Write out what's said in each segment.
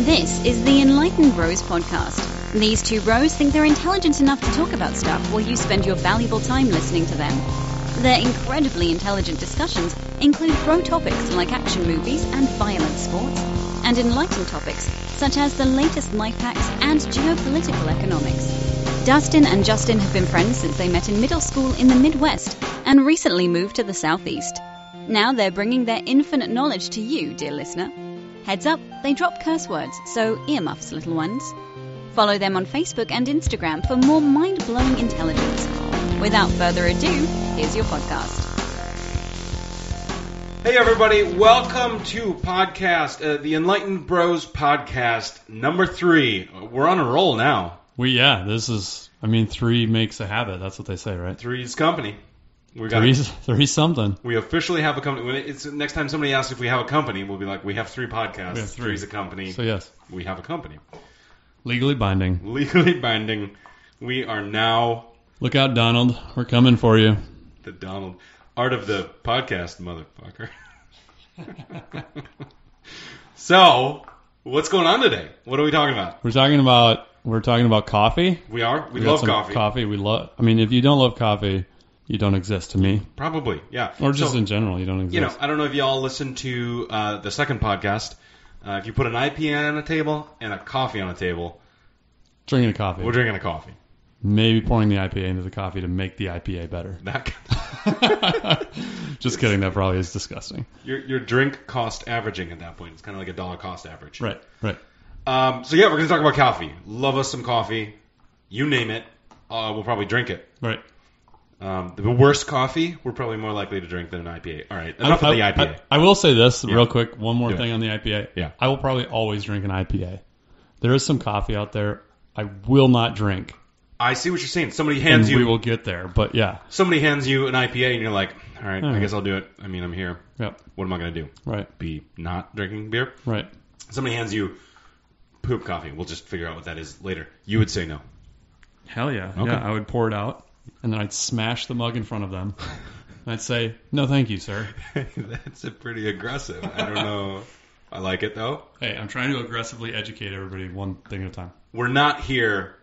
This is the Enlightened Bros podcast. These two bros think they're intelligent enough to talk about stuff while you spend your valuable time listening to them. Their incredibly intelligent discussions include bro topics like action movies and violent sports, and enlightened topics such as the latest life hacks and geopolitical economics. Dustin and Justin have been friends since they met in middle school in the Midwest and recently moved to the Southeast. Now they're bringing their infinite knowledge to you, dear listener. Heads up, they drop curse words, so earmuffs, little ones. Follow them on Facebook and Instagram for more mind-blowing intelligence. Without further ado, here's your podcast. Hey everybody, welcome to the Enlightened Bros podcast number 3. We're on a roll now. Three makes a habit. That's what they say, right? Three's company. Three's something. We officially have a company. Next time somebody asks if we have a company, we'll be like, we have 3 podcasts. We have 3. Three's a company. So yes. We have a company. Legally binding. Legally binding. We are now... Look out, Donald. We're coming for you. The Donald. Art of the podcast, motherfucker. So, what's going on today? What are we talking about? We're talking about coffee. We are? We love coffee. If you don't love coffee... You don't exist to me. Probably, yeah. Or just in general, you don't exist. I don't know if y'all listened to the second podcast. If you put an IPA on a table and a coffee on a table... Drinking a coffee. We're drinking a coffee. Maybe pouring the IPA into the coffee to make the IPA better. Just kidding, that probably is disgusting. Your drink cost averaging at that point. It's kind of like a dollar cost average. Right. We're going to talk about coffee. Love us some coffee. You name it. We'll probably drink it. Right. The worst coffee, we're probably more likely to drink than an IPA. All right, enough of the IPA. I will say this real quick. One more thing on the IPA. Yeah. I will probably always drink an IPA. There is some coffee out there I will not drink. I see what you're saying. Somebody hands you... We will get there, but yeah. Somebody hands you an IPA and you're like, all right, I guess I'll do it. I mean, I'm here. Yep. What am I going to do? Right. Be not drinking beer? Right. Somebody hands you poop coffee. We'll just figure out what that is later. You would say no. Hell yeah. Okay. Yeah, I would pour it out. And then I'd smash the mug in front of them. And I'd say, no, thank you, sir. That's pretty aggressive. I don't know. I like it, though. Hey, I'm trying to aggressively educate everybody one thing at a time. We're not here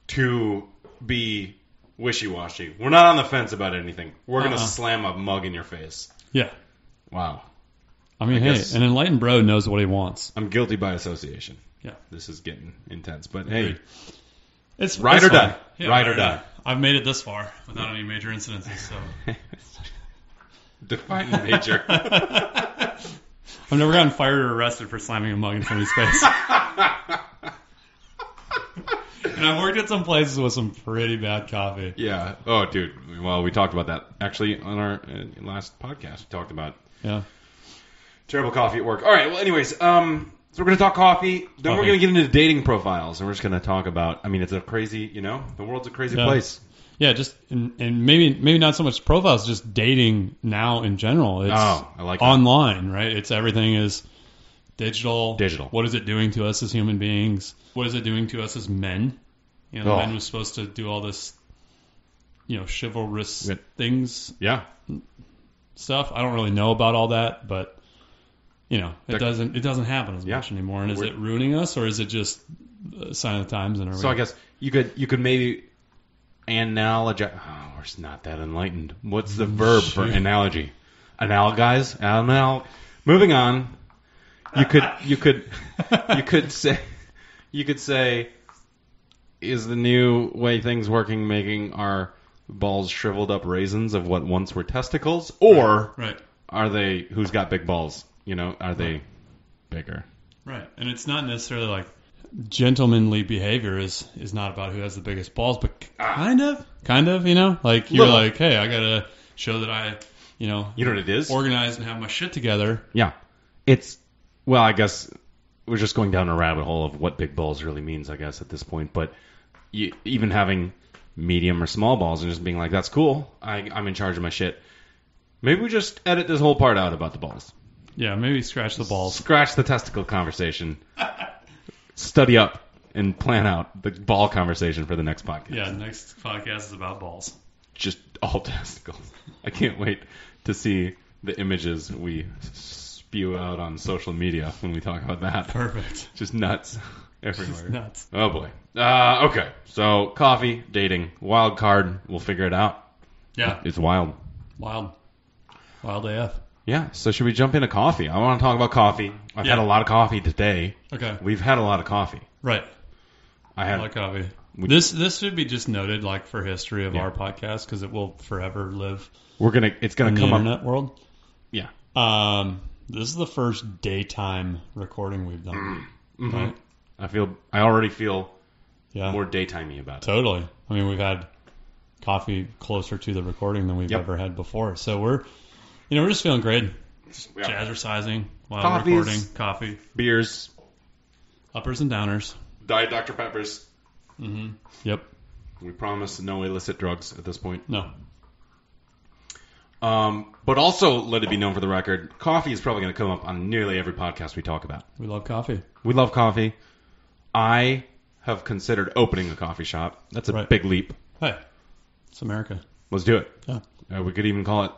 to be wishy-washy. We're not on the fence about anything. We're going to slam a mug in your face. Yeah. Wow. An enlightened bro knows what he wants. I'm guilty by association. Yeah. This is getting intense. But hey, it's ride or die. Yeah, ride or die. I've made it this far without any major incidences, so. Define major. I've never gotten fired or arrested for slamming a mug in somebody's face. And I've worked at some places with some pretty bad coffee. Yeah. Oh, dude. Well, we talked about that actually on our last podcast. We talked about terrible coffee at work. All right. Well, anyways, so we're going to talk coffee. Then we're going to get into dating profiles, and we're just going to talk about. I mean, it's a crazy. The world's a crazy place. Yeah. Just and maybe not so much profiles, just dating now in general. It's I like that. Online, right? It's everything is digital. Digital. What is it doing to us as human beings? What is it doing to us as men? Men was supposed to do all this, chivalrous things. Yeah. Stuff. I don't really know about all that, but it doesn't happen as much anymore. And is it ruining us, or is it just a sign of the times? So I guess you could maybe analogize. Oh, we're not that enlightened. What's the verb for analogy? Analogize. Moving on. You could say. Is the new way things working making our balls shriveled up raisins of what once were testicles? Or are they, who's got big balls? Are they bigger? Right. And it's not necessarily like gentlemanly behavior is not about who has the biggest balls, but kind of, like you're like, hey, I got to show that I, you know what it is? Organized and have my shit together. Yeah. I guess we're just going down a rabbit hole of what big balls really means, I guess, at this point. But even having medium or small balls and just being like, that's cool. I'm in charge of my shit. Maybe we just edit this whole part out about the balls. Yeah, maybe scratch the balls. Scratch the testicle conversation. Study up and plan out the ball conversation for the next podcast. Yeah, next podcast is about balls. Just all testicles. I can't wait to see the images we spew out on social media when we talk about that. Perfect. Just nuts everywhere. Just nuts. Oh boy. Okay. So coffee, dating, wild card. We'll figure it out. Yeah. It's wild. Wild AF. Yeah. So should we jump into coffee? I want to talk about coffee. I've had a lot of coffee today. Okay. We've had a lot of coffee. Right. I like coffee. This should be just noted, like, for history of our podcast, because it will forever live. It's gonna come in the up. internet world. Yeah. This is the first daytime recording we've done. Mm-hmm. Right. I already feel Yeah. more daytimey about it. Totally. I mean, we've had coffee closer to the recording than we've ever had before. So we're just feeling great. Jazzercising while recording. Coffee. Beers. Uppers and downers. Diet Dr. Peppers. Mm-hmm. Yep. We promise no illicit drugs at this point. No. But also, let it be known for the record, coffee is probably going to come up on nearly every podcast we talk about. We love coffee. We love coffee. I have considered opening a coffee shop. That's a big leap. Hey, it's America. Let's do it. Yeah. We could even call it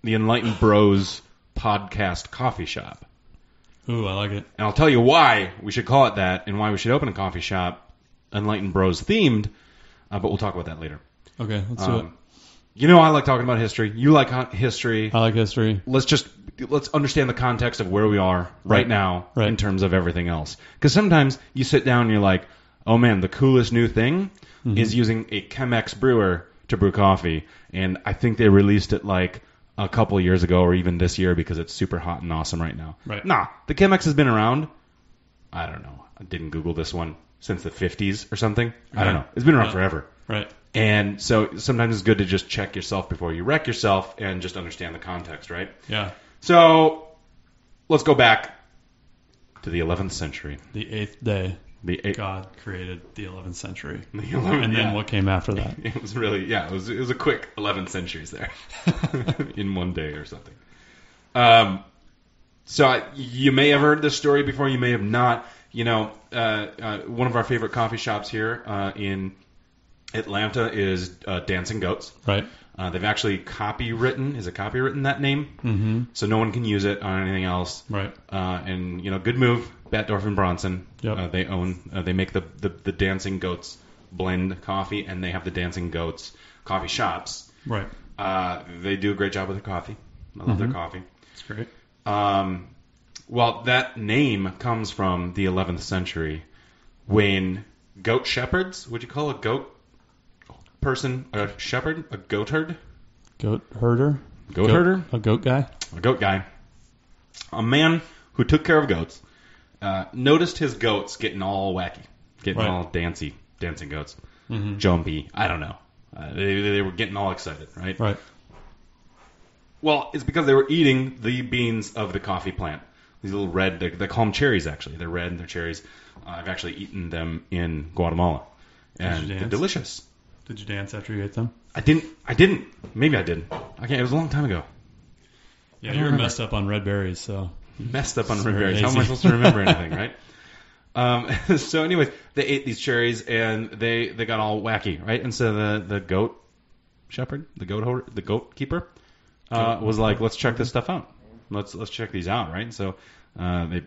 the Enlightened Bros Podcast Coffee Shop. Ooh, I like it. And I'll tell you why we should call it that and why we should open a coffee shop, Enlightened Bros themed, but we'll talk about that later. Okay, let's do it. I like talking about history. You like history. I like history. Let's understand the context of where we are right now in terms of everything else. Because sometimes you sit down and you're like, oh man, the coolest new thing is using a Chemex brewer to brew coffee. And I think they released it like a couple of years ago or even this year because it's super hot and awesome right now. Right. Nah, the Chemex has been around, I don't know, I didn't Google this one, since the 50s or something. I don't know. It's been around forever. Right. And so sometimes it's good to just check yourself before you wreck yourself and just understand the context, right? Yeah. So let's go back to the 11th century. The 8th day. God created the 11th century. And then what came after that? It was really, it was a quick 11 centuries there in one day or something. So you may have heard this story before, you may have not. One of our favorite coffee shops here in Atlanta is Dancing Goats. Right. They've actually copywritten that name? Mm-hmm. So no one can use it on anything else. Right. And good move, Batdorf and Bronson. Yep. They make the Dancing Goats blend coffee, and they have the Dancing Goats coffee shops. Right. They do a great job with their coffee. I love their coffee. It's great. Well, that name comes from the 11th century when goat shepherds, would you call a goat person a shepherd? A goat herd? Goat herder? Goat herder? A goat guy? A goat guy. A man who took care of goats noticed his goats getting all wacky, getting all dancing goats, jumpy. I don't know. They were getting all excited, right? Right. Well, it's because they were eating the beans of the coffee plant. These little red, they call them cherries, actually. They're red and they're cherries. I've actually eaten them in Guatemala. And they're delicious. Did you dance after you ate them? I didn't. Maybe I did. Okay, it was a long time ago. Yeah, you were messed up on red berries, so. Messed up on red berries. How am I supposed to remember anything, right? So anyways, they ate these cherries and they got all wacky, right? And so the goat shepherd, the goat keeper, was like, let's check this stuff out. Let's check these out, right? So they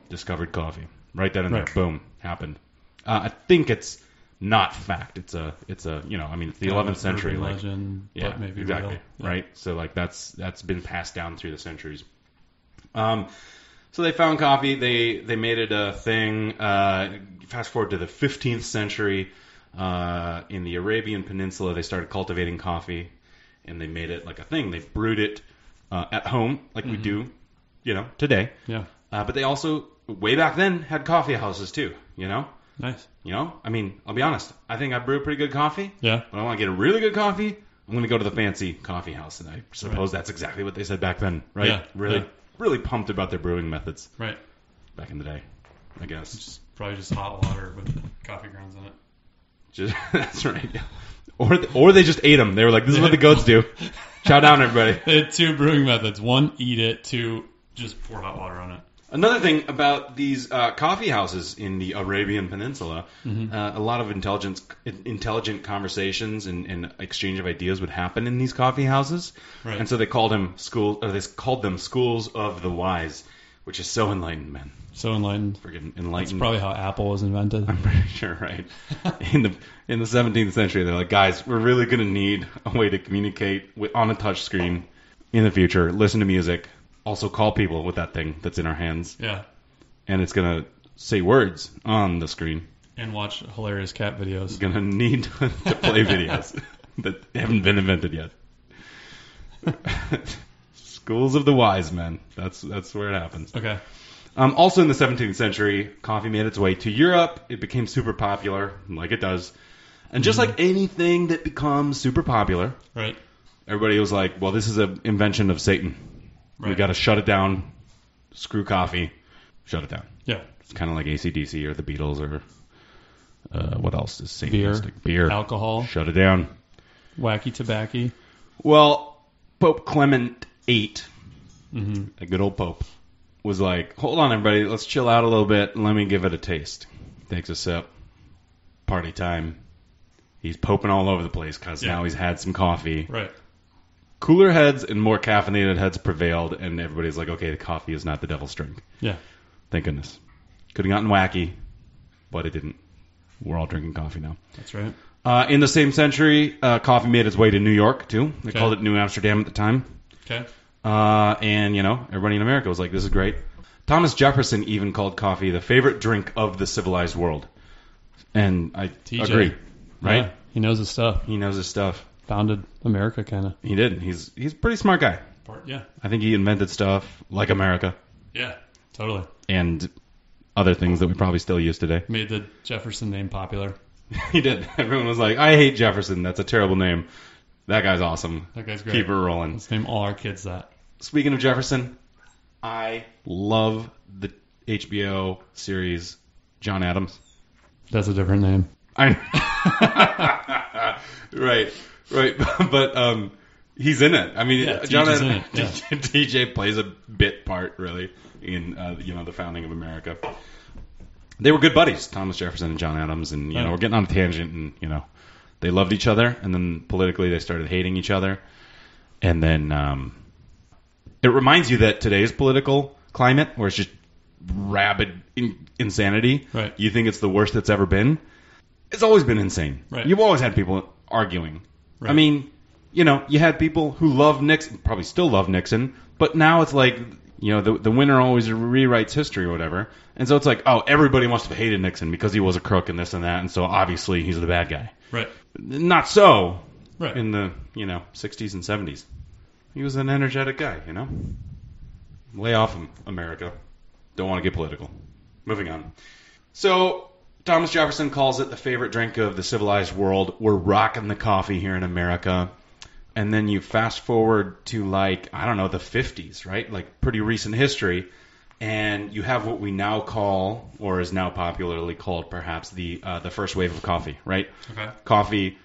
discovered coffee right then and there. Boom, happened. I think it's not fact. It's the 11th century, legend, but maybe exactly, real. Right? So like that's been passed down through the centuries. So they found coffee. They made it a thing. Fast forward to the 15th century, in the Arabian Peninsula, they started cultivating coffee, and they made it like a thing. They brewed it at home, like we do, today. Yeah. But they also, way back then, had coffee houses too. Nice. I mean, I'll be honest. I think I brew pretty good coffee. Yeah. But I want to get a really good coffee, I'm going to go to the fancy coffee house, and I suppose that's exactly what they said back then, right? Yeah. Really pumped about their brewing methods. Right. Back in the day, I guess. Probably just hot water with coffee grounds in it. That's right. Yeah. Or they just ate them. They were like, "This is what the goats do." Chow down, everybody. They had two brewing methods: one, eat it; two, just pour hot water on it. Another thing about these coffee houses in the Arabian Peninsula, a lot of intelligent conversations and exchange of ideas would happen in these coffee houses, Right. and so they called them schools of the wise, which is so enlightened, man. So enlightened. Friggin' That's enlightened. probably how Apple was invented. I'm pretty sure, right? In the 17th century, they're like, guys, we're really gonna need a way to communicate on a touch screen in the future. Listen to music. Also call people with that thing that's in our hands. Yeah. And it's going to say words on the screen. And watch hilarious cat videos. It's going to need to play videos that haven't been invented yet. Schools of the wise men. That's where it happens. Okay. Also in the 17th century, coffee made its way to Europe. It became super popular, like it does. And just like anything that becomes super popular, Right. everybody was like, well, this is an invention of Satan. We Right. got to shut it down. Screw coffee. Shut it down. Yeah. It's kind of like AC/DC or the Beatles or what else is Beer. Satanistic? Beer. Alcohol. Shut it down. Wacky tobacco. Well, Pope Clement VIII, Mm-hmm. a good old pope, was like, hold on, everybody. Let's chill out a little bit and let me give it a taste. Takes a sip. Party time. He's poping all over the place because now he's had some coffee. Right. Cooler heads and more caffeinated heads prevailed, and everybody's like, okay, the coffee is not the devil's drink. Yeah. Thank goodness. Could have gotten wacky, but it didn't. We're all drinking coffee now. That's right. In the same century, coffee made its way to New York, too. They Okay. called it New Amsterdam at the time. Okay. And, everybody in America was like, this is great. Thomas Jefferson even called coffee the favorite drink of the civilized world. And I TJ. agree, right? Yeah. He knows his stuff. He knows his stuff. Founded America, kind of. He did. He's a pretty smart guy. Yeah. I think he invented stuff like America Yeah. Totally. and other things that we probably still use today. Made the Jefferson name popular. He did. Everyone was like, I hate Jefferson. That's a terrible name. That guy's awesome. That guy's great. Keep her rolling. Let's name all our kids that. Speaking of Jefferson, I love the HBO series John Adams. That's a different name. Right. But he's in it. I mean, Yeah, John TJ's in Adams, it, yeah. TJ plays a bit part, really, in the founding of America. They were good buddies, Thomas Jefferson and John Adams, and Right. we're getting on a tangent, and they loved each other, and then politically they started hating each other, and then it reminds you that today's political climate, where it's just rabid insanity, Right. you think it's the worst it's ever been. It's always been insane. Right. You've always had people arguing. Right. I mean, you had people who love Nixon, probably still love Nixon, but now it's like, the winner always rewrites history or whatever. And so it's like, oh, everybody must have hated Nixon because he was a crook and this and that, and so obviously he's the bad guy. Right. Not so Right. in the, 60s and 70s. He was an energetic guy, Lay off him, America. Don't want to get political. Moving on. So, Thomas Jefferson calls it the favorite drink of the civilized world. We're rocking the coffee here in America. And then you fast forward to the 50s, right? Like pretty recent history. And you have what we now call, or is now popularly called perhaps, the first wave of coffee, right? Okay. Coffee.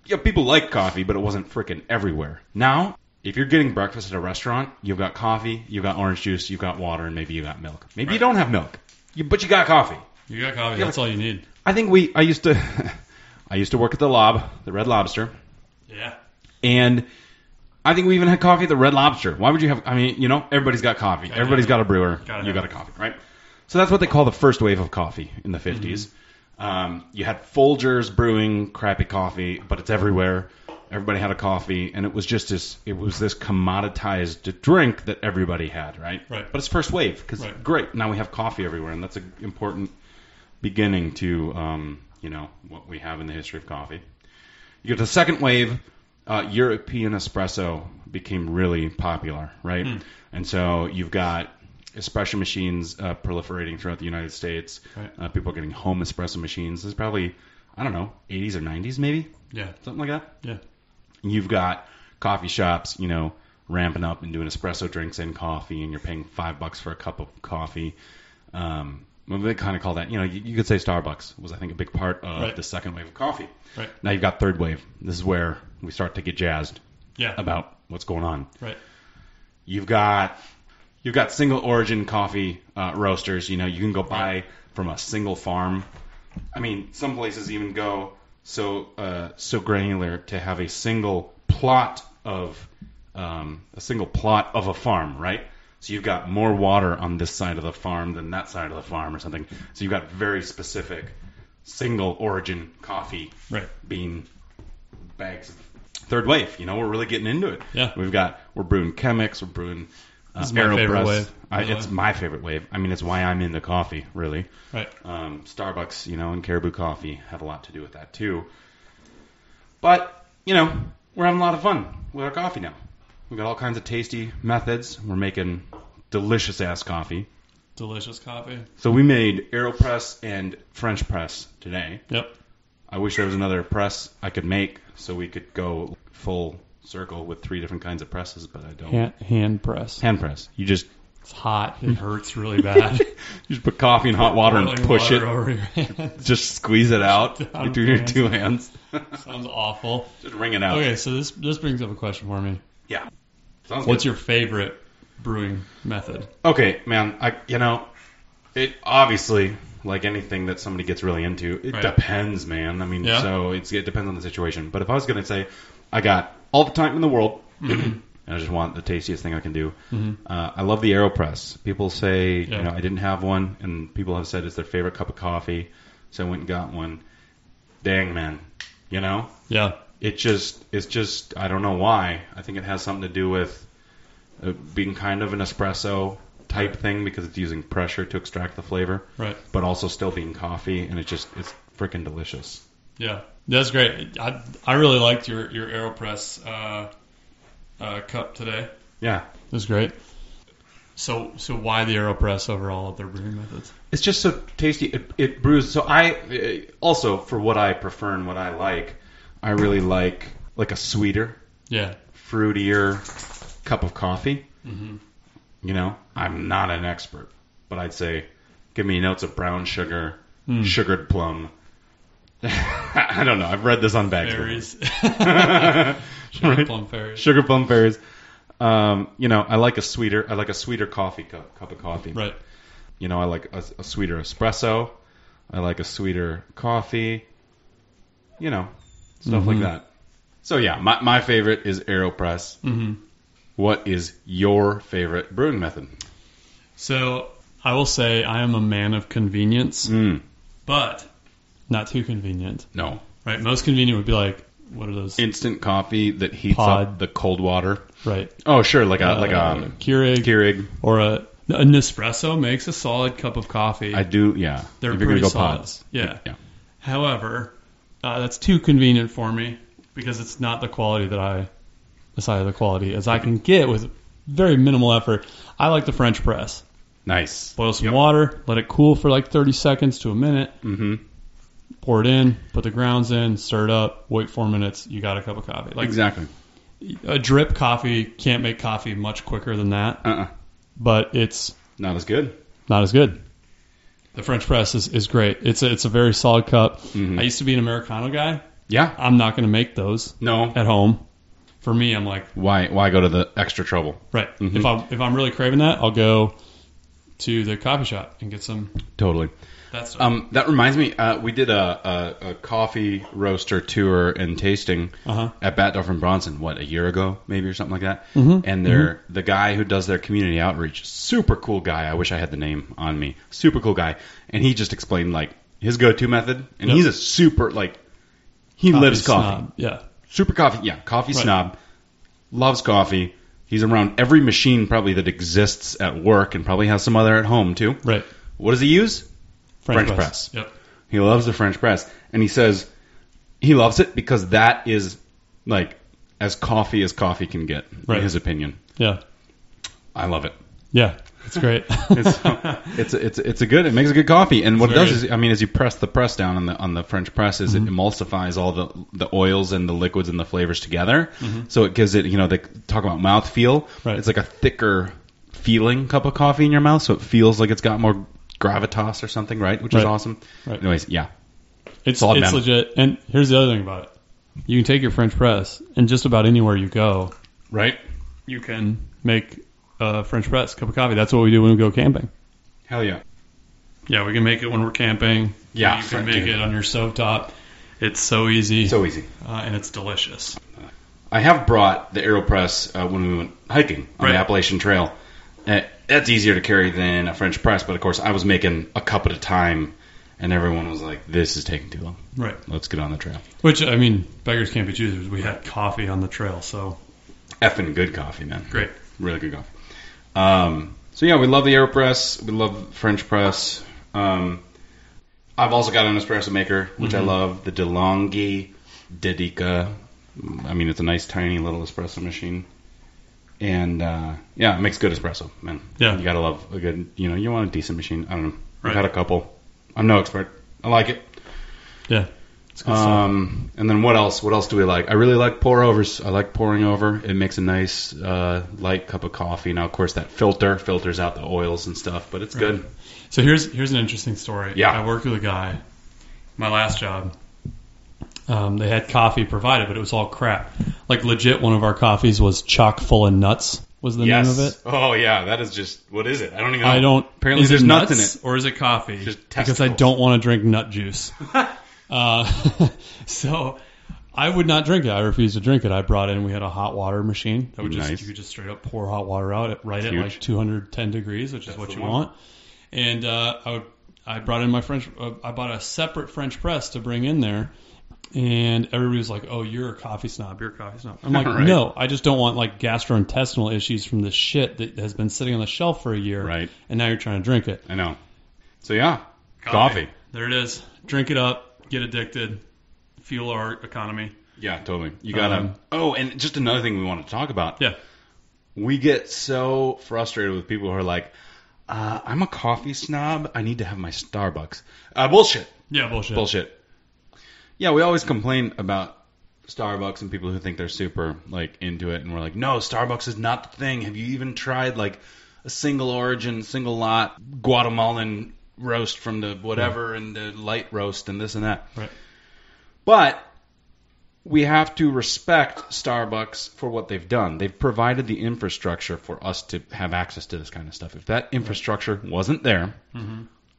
Yeah, people like coffee, but it wasn't frickin' everywhere. Now, if you're getting breakfast at a restaurant, you've got coffee, you've got orange juice, you've got water, and maybe you got milk. Maybe Right. you don't have milk, but you got coffee. You got coffee. That's all you need. I think I used to work at the Red Lobster, Yeah. and I think we even had coffee at the Red Lobster. Why would you have? I mean, everybody's got coffee. Gotta Everybody's have got a brewer. Gotta You have got a coffee, right? So that's what they call the first wave of coffee in the 50s. You had Folgers brewing crappy coffee, but it's everywhere. Everybody had a coffee, and it was just this commoditized drink that everybody had, right? Right. But it's first wave, because Right. great, now we have coffee everywhere, and that's an important beginning to, what we have in the history of coffee. You get to the second wave, European espresso became really popular, right? And so you've got espresso machines proliferating throughout the United States. Right. People are getting home espresso machines. This is probably, 80s or 90s maybe? Yeah. Something like that. Yeah. You've got coffee shops, ramping up and doing espresso drinks and coffee, and you're paying $5 for a cup of coffee. Well, they kind of call that, you could say Starbucks was, I think, a big part of Right. the second wave of coffee. Right. Now you've got third wave. This is where we start to get jazzed Yeah. about what's going on. Right. You've got you've got single origin coffee roasters. You can go buy from a single farm. I mean, some places even go so granular to have a single plot of a farm, right? So you've got more water on this side of the farm than that side of the farm or something. So you've got very specific single origin coffee bean bags of third wave. We're really getting into it. Yeah. We're brewing Chemex, we're brewing This is my favorite wave. It's my favorite wave. I mean, it's why I'm into coffee, really. Right. Starbucks, and Caribou Coffee have a lot to do with that, too. But, we're having a lot of fun with our coffee now. We've got all kinds of tasty methods. We're making delicious-ass coffee. Delicious coffee. So we made AeroPress and French press today. Yep. I wish there was another press I could make so we could go full circle with 3 different kinds of presses, but I don't. Hand press. Hand press. It's hot. It hurts really bad. You just put coffee in hot water and push it. Over your hands. Just squeeze it out between your 2 hands. Sounds awful. Just wring it out. Okay, so this brings up a question for me. Yeah. What's your favorite brewing method? Okay, man. It obviously, like anything that somebody gets really into, it depends, man. I mean, so it depends on the situation. But if I was going to say, I got all the time in the world, and I just want the tastiest thing I can do. I love the AeroPress. People say, I didn't have one, and people have said it's their favorite cup of coffee, so I went and got one. Dang, man. Yeah. It's just, I don't know why. I think it has something to do with being kind of an espresso type thing because it's using pressure to extract the flavor. Right. But also still being coffee, and it's freaking delicious. Yeah. That's great. I really liked your AeroPress cup today. Yeah. It was great. So why the AeroPress over all of their brewing methods? It's just so tasty. It brews. So I also, for what I prefer and what I like, I really like a sweeter, fruitier cup of coffee. I'm not an expert, but I'd say give me notes of brown sugar, sugared plum. I don't know. I've read this on bags. Berries. Sugar plum fairies. Sugar plum fairies. I like a sweeter coffee cup of coffee. Right. I like a sweeter espresso. I like a sweeter coffee. Stuff like that. So yeah, my favorite is AeroPress. What is your favorite brewing method? So I will say I am a man of convenience, but not too convenient. No. Right. Most convenient would be like, what are those? Instant coffee that heats up the cold water. Right. Oh, sure. Like a Keurig. Or a Nespresso makes a solid cup of coffee. I do, yeah. They're if pretty you're gonna go solid. pods. Yeah. However, that's too convenient for me because it's not the quality the side of the quality as I can get with very minimal effort. I like the French press. Nice. Boil some water, let it cool for like 30 seconds to a minute. Pour it in, put the grounds in, stir it up, wait 4 minutes, you got a cup of coffee. Exactly. A drip coffee can't make coffee much quicker than that. But it's not as good. Not as good. The French press is great. It's a very solid cup. I used to be an Americano guy. Yeah. I'm not going to make those at home. For me, I'm like, why go to the extra trouble? Right. If I'm really craving that, I'll go to the coffee shop and get some. Totally. That stuff. That reminds me, we did a coffee roaster tour and tasting at Batdorf and Bronson, a year ago, maybe, or something like that. And the guy who does their community outreach, super cool guy. I wish I had the name on me. Super cool guy. And he just explained his go-to method. And he's a super he lives coffee. Snob. Yeah. Super coffee. Yeah, coffee snob. Loves coffee. He's around every machine probably that exists at work and probably has some other at home too. Right. What does he use? French press. Yep. He loves the French press. And he says he loves it because that is as coffee can get, in his opinion. Yeah. I love it. Yeah. It's great. It makes a good coffee. And what it does is, as you press the press down on the French press, it emulsifies all the oils and the liquids and the flavors together. So it gives it, they talk about mouthfeel. Right. It's like a thicker feeling cup of coffee in your mouth, so it feels like it's got more gravitas or something, right? Which is awesome. Right. Anyways, yeah. It's legit. And here's the other thing about it. You can take your French press and just about anywhere you go, right? You can make French press cup of coffee. That's what we do when we go camping. Hell yeah. Yeah, we can make it when we're camping. Yeah, you can make it on your stovetop. It's so easy. So easy. And it's delicious. I have brought the AeroPress when we went hiking on the Appalachian Trail. That's easier to carry than a French press, but of course I was making a cup at a time, and everyone was like, this is taking too long. Right. Let's get on the trail. Which, I mean, beggars can't be choosers. We had coffee on the trail, so. Effing good coffee, man. Great. Really good coffee. So yeah, we love the AeroPress. We love French press. I've also got an espresso maker, which I love, the DeLonghi Dedica. I mean, it's a nice, tiny little espresso machine. And, yeah, it makes good espresso, man. Yeah. You gotta love a good, you want a decent machine. I don't know. Right. I've had a couple. I'm no expert. I like it. Yeah. It's good stuff. And then what else? What else do we like? I really like pour-overs. I like pouring over. It makes a nice, light cup of coffee. Now, of course, that filters out the oils and stuff, but it's good. So here's an interesting story. Yeah. I worked with a guy, my last job. They had coffee provided, but it was all crap. Like, legit, one of our coffees was chock full of nuts, was the name of it. Oh, yeah. That is just, what is it? I don't even know. Apparently Is there's it nuts nuts in it. Or is it coffee? Just because I don't want to drink nut juice. So I would not drink it. I refused to drink it. I brought in, we had a hot water machine that would Nice. you could just straight up pour hot water out at Huge. like 210 degrees, which is what you want. And I brought in I bought a separate French press to bring in there. And everybody was like, "Oh, you're a coffee snob. You're a coffee snob." I'm like, Right. "No, I just don't want like gastrointestinal issues from this shit that has been sitting on the shelf for a year, Right. and now you're trying to drink it." I know. So, yeah. Coffee. There it is. Drink it up. Get addicted. Fuel our economy. Yeah, totally. You gotta. And just another thing we want to talk about. Yeah. We get so frustrated with people who are like, "I'm a coffee snob. I need to have my Starbucks." Bullshit. Yeah, bullshit. Bullshit. Yeah, we always complain about Starbucks and people who think they're super like into it, and we're like, no, Starbucks is not the thing. Have you even tried like a single origin, single lot Guatemalan roast from the whatever and the light roast and this and that? Right. But we have to respect Starbucks for what they've done. They've provided the infrastructure for us to have access to this kind of stuff. If that infrastructure wasn't there,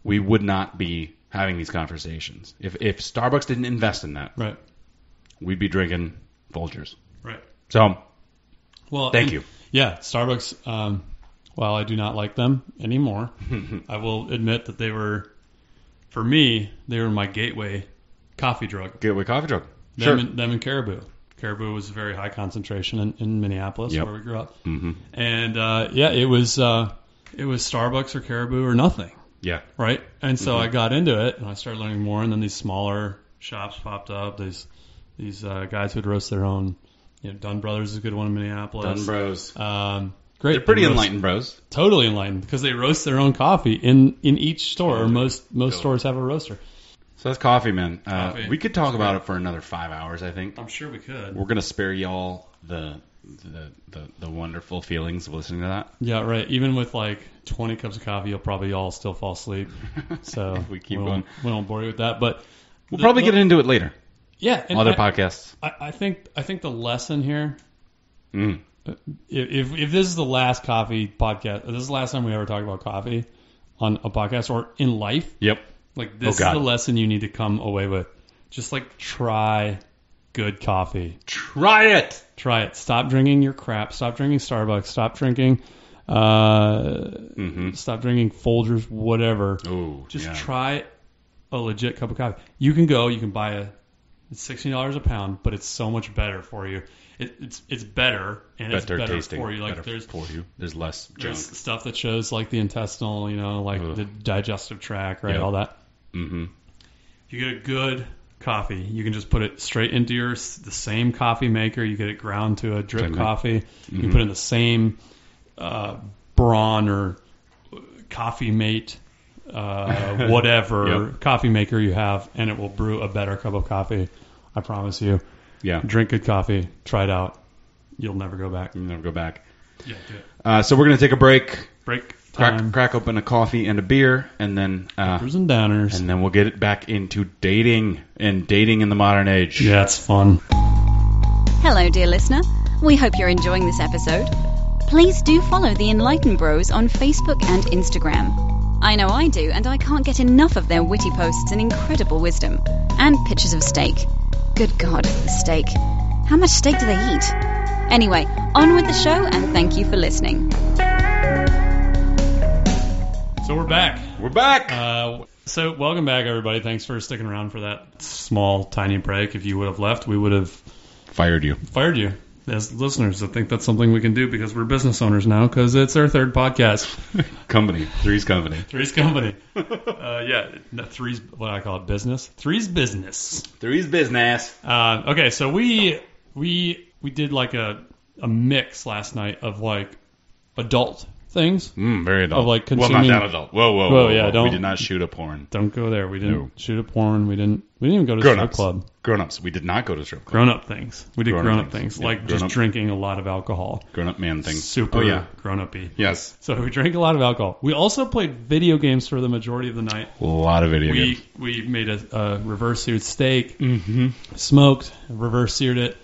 we would not be having these conversations. If Starbucks didn't invest in that, Right. we'd be drinking Folgers. Right. So, Well, thank you. Yeah, Starbucks. While I do not like them anymore, I will admit that for me, they were my gateway coffee drug. Gateway coffee drug. Them and Caribou. Caribou was a very high concentration in Minneapolis, Yep. where we grew up. Mm-hmm. And it was Starbucks or Caribou or nothing. Yeah. Right? And so I got into it, and I started learning more, and then these smaller shops popped up. These guys who'd roast their own. Dunn Brothers is a good one in Minneapolis. Dunn Bros. Great. They're pretty They roast- enlightened bros. Totally enlightened, because they roast their own coffee in each store. Or most stores have a roaster. So that's coffee, man. Coffee. We could talk about it for another 5 hours, I think. I'm sure we could. We're going to spare y'all the wonderful feelings of listening to that. Yeah, right. Even with like 20 cups of coffee, you'll probably all still fall asleep. So If we keep going. We won't bore you with that, but We'll probably get into it later. Yeah, and Other podcasts. I think the lesson here, Mm. if this is the last coffee podcast, this is the last time we ever talk about coffee on a podcast or in life. Yep. Like this is God. the lesson you need to come away with. Just like try good coffee. Try it. Try it. Stop drinking your crap. Stop drinking Starbucks. Stop drinking. Stop drinking Folgers. Whatever. Oh, Just yeah. try a legit cup of coffee. You can buy it's $60 a pound, but it's so much better for you. It's better and it's better tasting, for you. Like better there's for you. There's less junk. there's stuff that shows like the intestinal, like the digestive tract, right? Yep. All that. Mm-hmm. If you get a good coffee, you can just put it straight into the same coffee maker. You get it ground to a drip Same coffee. Mm-hmm. You can put it in the same Braun or Coffee Mate, whatever Yep. coffee maker you have, and it will brew a better cup of coffee. I promise you. Yeah. Drink good coffee. Try it out. You'll never go back. You'll never go back. Yeah, do it. So we're going to take a break. Break time. Crack open a coffee and a beer, and then Uppers and downers. and then we'll get it back into dating in the modern age. Yeah, it's fun. Hello, dear listener. We hope you're enjoying this episode. Please do follow the Enlightened Bros on Facebook and Instagram. I know I do, and I can't get enough of their witty posts and incredible wisdom. And pictures of steak. Good God, the steak. How much steak do they eat? Anyway, on with the show, and thank you for listening. So we're back. We're back. So welcome back, everybody. Thanks for sticking around for that small, tiny break. If you would have left, we would have fired you as listeners. I think that's something we can do because we're business owners now because it's our third podcast. Three's company. Three's what I call it, business. Three's business. Okay, so we did like a mix last night of like adult things. Very adult. Of like consuming. Well, not that adult. Whoa. Yeah, we did not shoot a porn. Don't go there. We didn't shoot a porn. We didn't even go to strip club. Grown-ups. We did not go to strip club. Grown-up things. We did grown-up things. Yeah, like just drinking a lot of alcohol. Grown-up man things. Super grown-up-y. Yes. So we drank a lot of alcohol. We also played video games for the majority of the night. A lot of video games. We made a reverse-seared steak. Mm-hmm. Smoked. Reverse-seared it.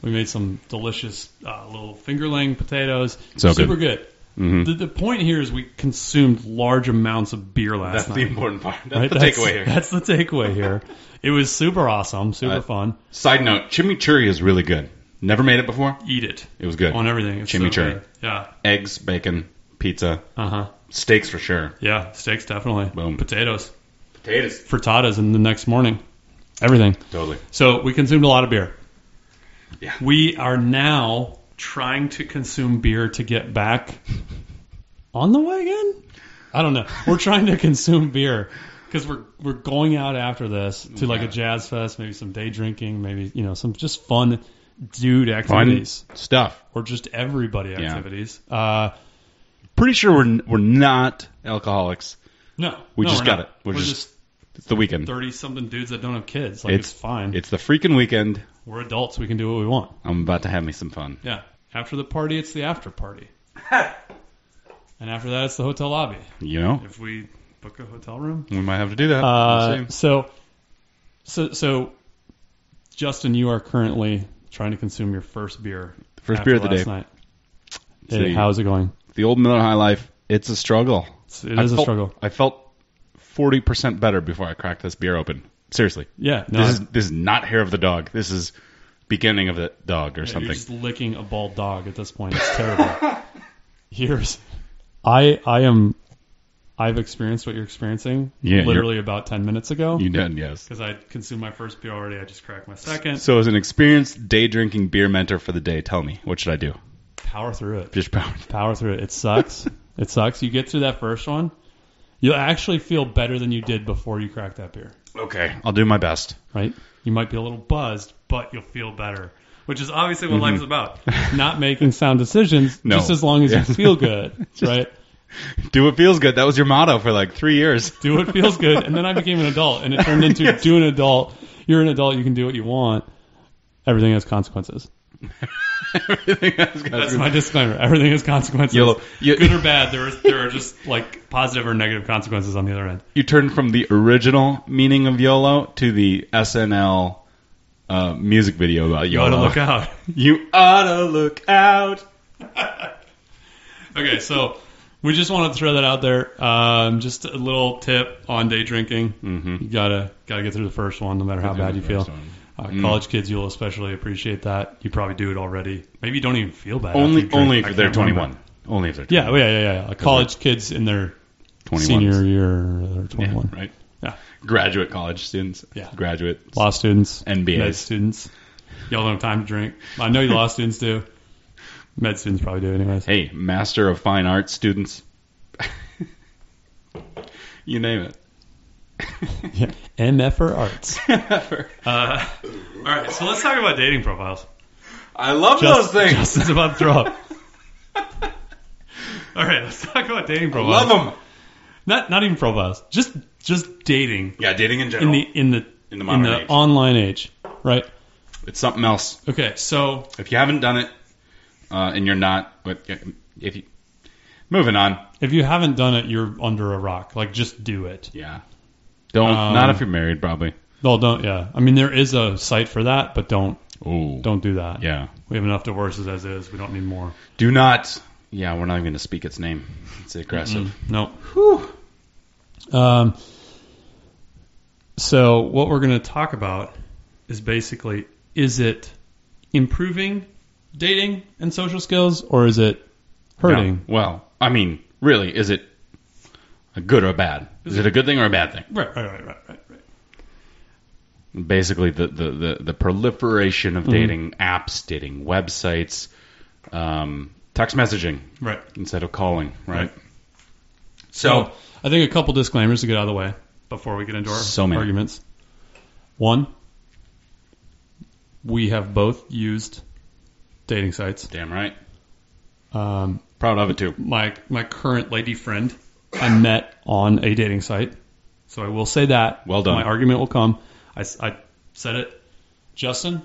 We made some delicious little fingerling potatoes. Super good. Mm-hmm. The point here is we consumed large amounts of beer last night. That's the important part. That's the takeaway here. That's the takeaway here. It was super awesome, super fun. Side note, chimichurri is really good. Never made it before? Eat it. It was good. On everything. It's chimichurri. So good. Yeah. Eggs, bacon, pizza. Uh-huh. Steaks for sure. Yeah, steaks definitely. Boom. Potatoes. Frittatas in the next morning. Everything. Totally. So we consumed a lot of beer. Yeah. We are now trying to consume beer to get back on the wagon? I don't know. We're trying to consume beer because we're going out after this to like a jazz fest, maybe some day drinking, maybe some just fun dude activities. Fun stuff. Or just everybody activities. Pretty sure we're not alcoholics. No. We just got not. it. We're just it's the weekend. 30-something dudes that don't have kids. Like it's fine. It's the freaking weekend. We're adults. We can do what we want. I'm about to have me some fun. Yeah. After the party, it's the after party. And after that, it's the hotel lobby. If we book a hotel room, we might have to do that. So, Justin, you are currently trying to consume your first beer. First beer of the day. Night. How's it going? The old Miller High Life. It's a struggle. It is a struggle. I felt 40% better before I cracked this beer open. Seriously. Yeah. No, this is not hair of the dog. This is beginning of the dog or something. You're just licking a bald dog at this point. It's terrible. I've experienced what you're experiencing literally about 10 minutes ago. You did, yes. Because I consumed my first beer already. I just cracked my second. So as an experienced day drinking beer mentor for the day, tell me, what should I do? Power through it. Just power through it. It sucks. It sucks. You get through that first one, you'll actually feel better than you did before you cracked that beer. Okay. I'll do my best. Right? You might be a little buzzed, but you'll feel better. Which is obviously what life is about. Not making sound decisions, just as long as you feel good, right? Do what feels good. That was your motto for like 3 years. Do what feels good. And then I became an adult, and it turned into you're an adult, you can do what you want. Everything has consequences. Everything has consequences. That's my disclaimer. Everything has consequences. Good or bad, there are just like positive or negative consequences on the other end. You turned from the original meaning of YOLO to the SNL music video about YOLO. You ought to look out. You ought to look out. Okay, so we just wanted to throw that out there. Just a little tip on day drinking. Mm-hmm. You gotta get through the first one, no matter how bad you feel. College kids, you'll especially appreciate that. You probably do it already. Maybe you don't even feel bad. Only if they're 21. Only if they're 21. Yeah. College kids in their 21s. Senior year, they're 21. Yeah, right. Yeah. Graduate college students. Yeah. Graduate. Law students. MBAs. Med students. Y'all don't have time to drink. I know you law students do. Med students probably do anyways. Hey, Master of Fine Arts students. You name it. Yeah. MF for arts. All right, so let's talk about dating profiles. I love those things. Justin's about to throw up. All right, let's talk about dating profiles. Love them. Not even profiles. Just dating. Yeah, dating in general. In the modern age. online age, right? It's something else. Okay, so if you haven't done it, and you're not, moving on. If you haven't done it, you're under a rock. Like, just do it. Yeah. Not if you're married, probably. Well, don't. Yeah. I mean, there is a site for that, but don't do that. Yeah. We have enough divorces as is. We don't need more. Do not Yeah, we're not even going to speak its name. It's aggressive. No. Whew. So what we're going to talk about is basically, is it improving dating and social skills, or is it hurting? No. Well, I mean, really, is it a good or a bad? Is it a good thing or a bad thing? Right. Basically, the proliferation of dating apps, dating websites, text messaging, Right. instead of calling, right? So I think a couple disclaimers to get out of the way before we get into our arguments. One, we have both used dating sites. Damn right. Proud of it too. My current lady friend I met on a dating site, so I will say that. Well done. My argument will come. I said it. Justin?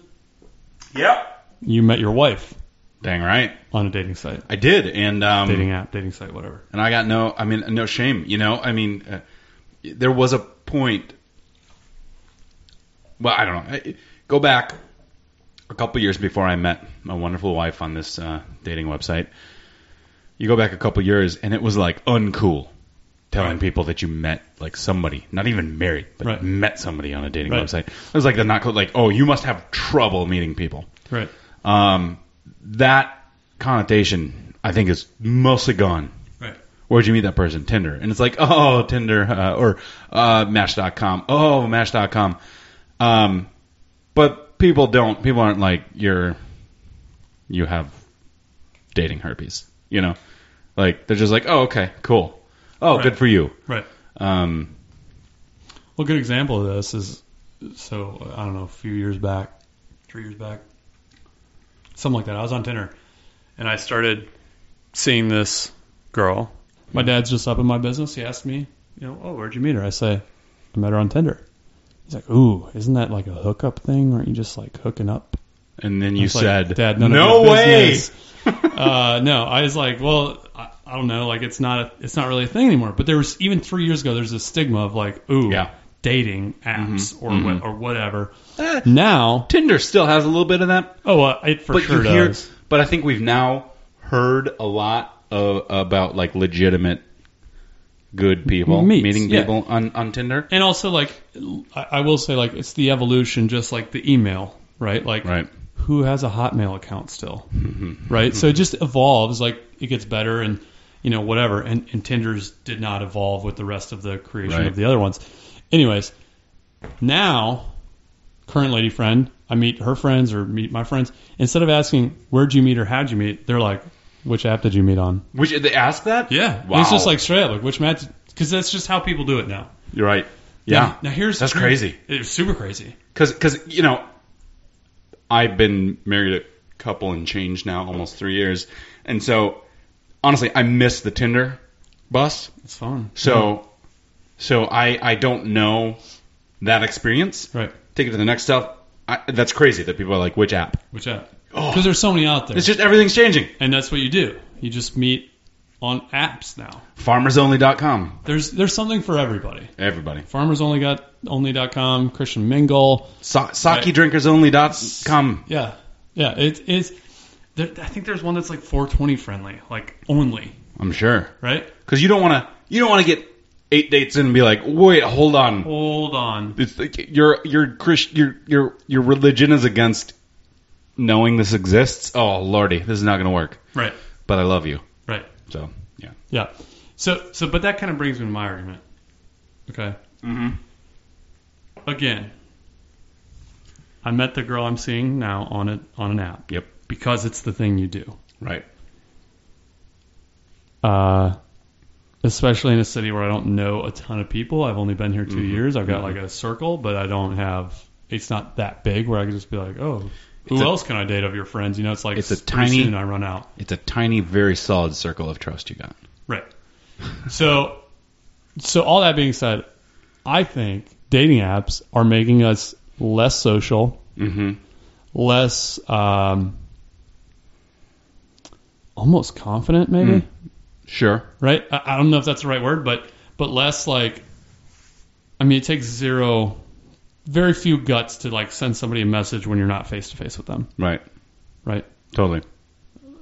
Yep. You met your wife. Dang right. On a dating site. I did, and dating app, dating site, whatever. And I got no shame. There was a point. Well, I don't know. Go back a couple years before I met my wonderful wife on this dating website. You go back a couple years, and it was like uncool telling people that you met like somebody, not even married, but met somebody on a dating website. It was like the not cool, like, oh, you must have trouble meeting people. Right. That connotation, I think, is mostly gone. Right. Where'd you meet that person? Tinder. And it's like, oh, Tinder, or Match.com. Oh, Match.com. But people aren't like, you have dating herpes, Like, they're just like, oh, okay, cool. Oh, good for you. Right. Well, a good example of this is, I don't know, a few years back, 3 years back, something like that. I was on Tinder, and I started seeing this girl. My dad's just up in my business. He asked me, oh, where'd you meet her? I say, I met her on Tinder. He's like, ooh, isn't that like a hookup thing? Aren't you just like hooking up? And then you said, like, Dad, none no of your way. Business. No, I was like, well, I don't know, like it's not really a thing anymore. But there was, even 3 years ago, there's this stigma of like, ooh, dating apps or whatever. Now Tinder still has a little bit of that. Oh, it for sure does. But I think we've now heard a lot about like legitimate good people meeting people on Tinder. And also, like, I will say, like, it's the evolution, just like the email, right? Like, who has a Hotmail account still, right? So it just evolves, like, it gets better and, whatever. And Tinder's did not evolve with the rest of the creation of the other ones. Anyways, now, current lady friend, I meet her friends or meet my friends. Instead of asking, where'd you meet or how'd you meet? They're like, which app did you meet on? They ask that? Yeah. Wow. It's just like straight up, like, which match? Because that's just how people do it now. You're right. Yeah. Now that's crazy. It's super crazy. Because I've been married a couple and change now, almost 3 years. And so, honestly, I miss the Tinder bus. It's fun. So I don't know that experience. Right. Take it to the next step. That's crazy that people are like, which app? Which app? Because there's so many out there. It's just everything's changing. And that's what you do. You just meet on apps now. FarmersOnly.com. There's something for everybody. Everybody. FarmersOnly.com, Christian Mingle. SakeDrinkersOnly.com. Yeah. Yeah. I think there's one that's like 420 friendly, like only. I'm sure. Right? Because you don't want to get 8 dates in and be like, wait, hold on. It's like your religion is against knowing this exists. Oh lordy, this is not going to work. Right. But I love you. Right. So yeah. Yeah. So but that kind of brings me to my argument. Okay. Mm-hmm. Again, I met the girl I'm seeing now on an app. Yep. Because it's the thing you do. Right. Especially in a city where I don't know a ton of people. I've only been here 2 years. I've got like a circle, but I don't have. It's not that big where I can just be like, oh, who else can I date of your friends? It's like it's a tiny. Soon I run out. It's a tiny, very solid circle of trust you got. Right. So all that being said, I think dating apps are making us less social, less almost confident, maybe. Sure. Right? I don't know if that's the right word, but less like, it takes very few guts to like send somebody a message when you're not face to face with them. Right. Right? Totally.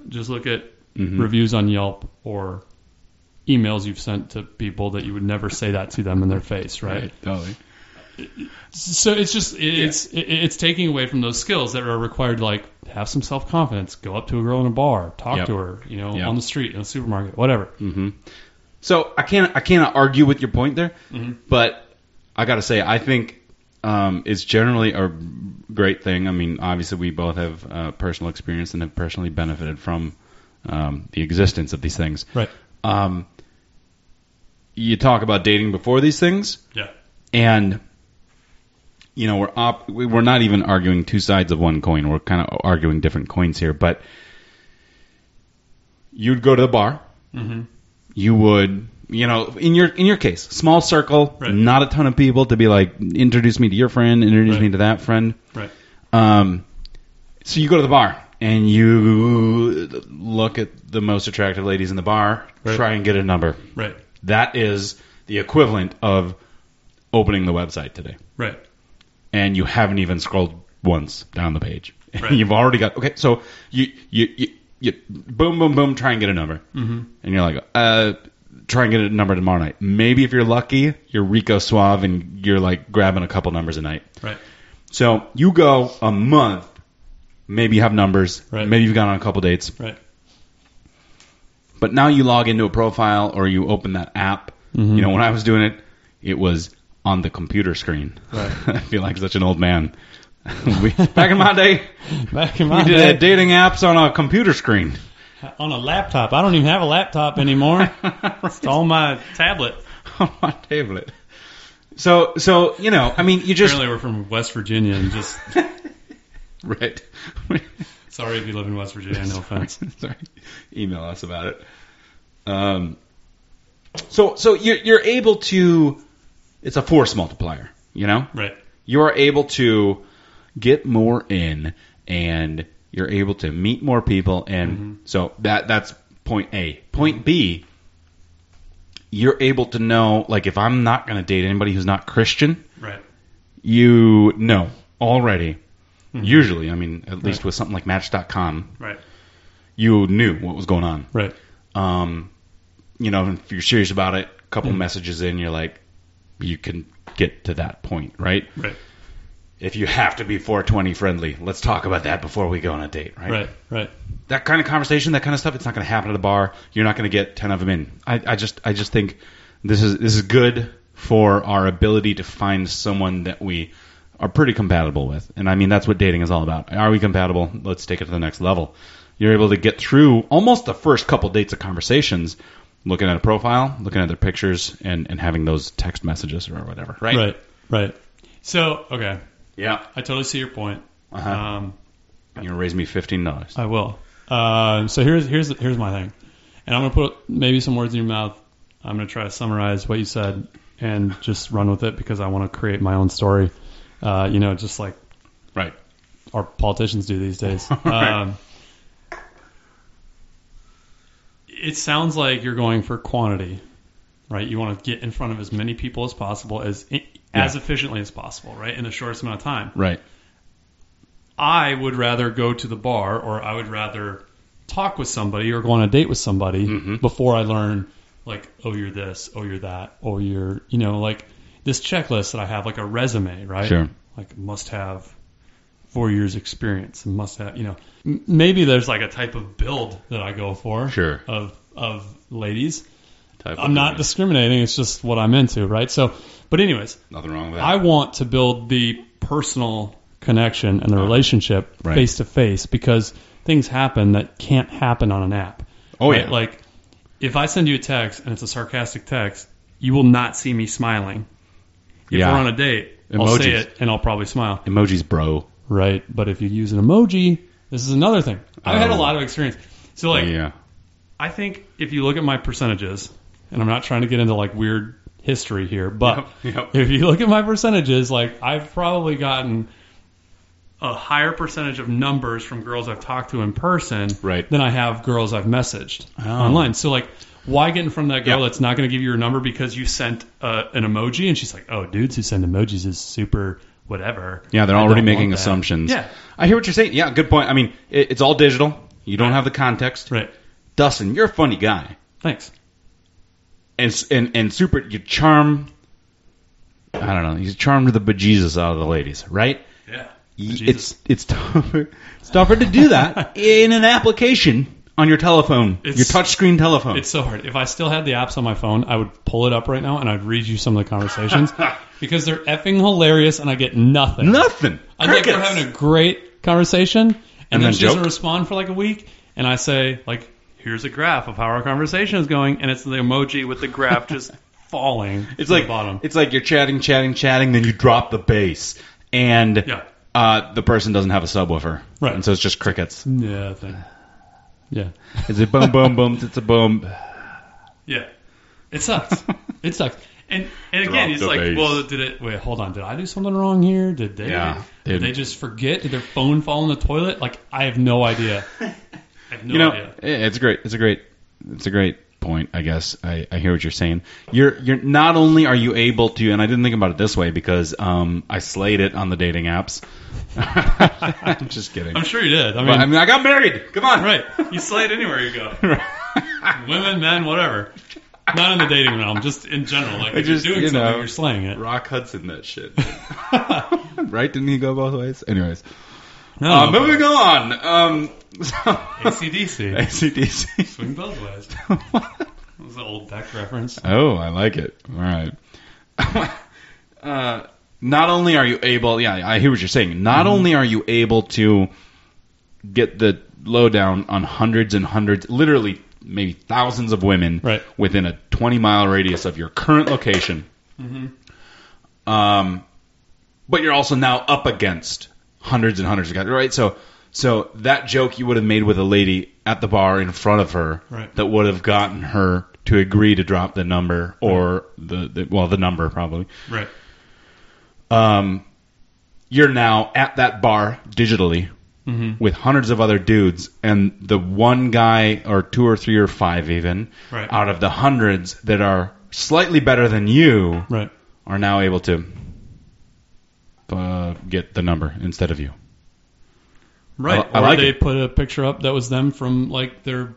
Just look at reviews on Yelp or emails you've sent to people that you would never say that to them in their face, right? Totally. So it's just it's taking away from those skills that are required to like have some self-confidence, go up to a girl in a bar, talk to her, on the street, in a supermarket, whatever. So I cannot argue with your point there, but I got to say I think it's generally a great thing. I mean, obviously we both have personal experience and have personally benefited from the existence of these things. Right. You talk about dating before these things, and we're not even arguing two sides of one coin. We're kind of arguing different coins here. But you'd go to the bar. You would, in your case, small circle, not a ton of people to be like, introduce me to your friend, introduce me to that friend. Right. So you go to the bar and you look at the most attractive ladies in the bar, try and get a number. Right. That is the equivalent of opening the website today. Right. And you haven't even scrolled once down the page. And you've already got, okay, so you boom, boom, boom, try and get a number. And you're like, try and get a number tomorrow night. Maybe if you're lucky, you're Rico Suave and you're like grabbing a couple numbers a night. Right. So you go a month, maybe you have numbers, maybe you've gone on a couple dates. Right. But now you log into a profile or you open that app. When I was doing it, it was on the computer screen. Right. I feel like such an old man. Back in my day, we did dating apps on a computer screen. On a laptop. I don't even have a laptop anymore. It's on my tablet. On my tablet. So I mean, you just... Apparently we're from West Virginia and just... Right. Sorry if you live in West Virginia, no offense. Sorry. Email us about it. So you're able to... It's a force multiplier, Right. You're able to get more in, and you're able to meet more people, and so that's point A. Point B, you're able to know, like, if I'm not going to date anybody who's not Christian, you know already, usually, I mean, at least with something like Match.com, you knew what was going on. Right. If you're serious about it, a couple messages in, you're like, you can get to that point, right? Right. If you have to be 420 friendly, let's talk about that before we go on a date, right? Right, right. That kind of conversation, that kind of stuff, it's not going to happen at a bar. You're not going to get 10 of them in. I just think this is good for our ability to find someone that we are pretty compatible with. And I mean, that's what dating is all about. Are we compatible? Let's take it to the next level. You're able to get through almost the first couple dates of conversations looking at a profile, looking at their pictures, and having those text messages or whatever, right? Right, right. So, okay. Yeah. I totally see your point. You're going to raise me $15. I will. So here's my thing. And I'm going to put maybe some words in your mouth. I'm going to try to summarize what you said and just run with it because I want to create my own story. Just like our politicians do these days. It sounds like you're going for quantity, right? You want to get in front of as many people as possible as efficiently as possible, right? In the shortest amount of time. Right. I would rather go to the bar or I would rather talk with somebody or go on a date with somebody before I learn, like, oh, you're this, oh, you're that, oh, you're, like this checklist that I have, like a resume, right? Sure. Like must have 4 years experience and must have, maybe there's like a type of build that I go for. Sure. Of ladies. I'm not discriminating. It's just what I'm into, right? So, but anyways, nothing wrong with that. I want to build the personal connection and the relationship face to face because things happen that can't happen on an app. Oh, right? yeah. Like if I send you a text and it's a sarcastic text, you will not see me smiling. If we're on a date, I'll say it and I'll probably smile. Emojis, bro. Right. But if you use an emoji, this is another thing. I've had a lot of experience. So I think if you look at my percentages, and I'm not trying to get into like weird history here, but if you look at my percentages, like I've probably gotten a higher percentage of numbers from girls I've talked to in person than I have girls I've messaged online. So like, why get in front of that girl that's not going to give you your number because you sent an emoji and she's like, oh, dudes who send emojis is super whatever. Yeah, they're already making assumptions. Yeah. I hear what you're saying. Yeah, good point. I mean, it's all digital. You don't have the context. Right. Dustin, you're a funny guy. Thanks. And super, you charm, I don't know, you charm the bejesus out of the ladies, right? Yeah. It's tougher to do that in an application on your telephone, your touchscreen telephone. It's so hard. If I still had the apps on my phone, I would pull it up right now and I'd read you some of the conversations because they're effing hilarious and I get nothing. Nothing. I think we're having a great conversation and then she doesn't joke? respond for like a week and I say like, here's a graph of how our conversation is going and it's the emoji with the graph just falling to the bottom. It's like you're chatting, then you drop the bass and the person doesn't have a subwoofer. Right. And so it's just crickets. Yeah, I think. Yeah. Is it boom, boom, boom? It's a boom. Yeah. It sucks. It sucks. And again, it's like, bass. Well, wait, hold on. Did I do something wrong here? Did they just forget? Did their phone fall in the toilet? Like, I have no idea. I have no idea. It's a great point, I guess. I hear what you're saying. You're not only are you able to, and I didn't think about it this way because I slayed it on the dating apps. I'm just kidding. I'm sure you did. I mean, I got married. Come on. Right. You slay it anywhere you go. Women, men, whatever. Not in the dating realm, just in general. Like, if you're doing something, you're slaying it. Rock Hudson, that shit. Right? Didn't he go both ways? Anyways. Moving on. AC/DC. Swing both ways. That was an old Beck reference. Oh, I like it. All right. Not only are you able... Yeah, I hear what you're saying. Not only are you able to get the lowdown on hundreds and hundreds, literally maybe thousands of women within a 20-mile radius of your current location, but you're also now up against hundreds and hundreds of guys, right? So that joke you would have made with a lady at the bar in front of her that would have gotten her to agree to drop the number or the number probably. Right. You're now at that bar digitally with hundreds of other dudes, and the one guy or two or three or five even out of the hundreds that are slightly better than you are now able to get the number instead of you. Right. Or they put a picture up that was them from like their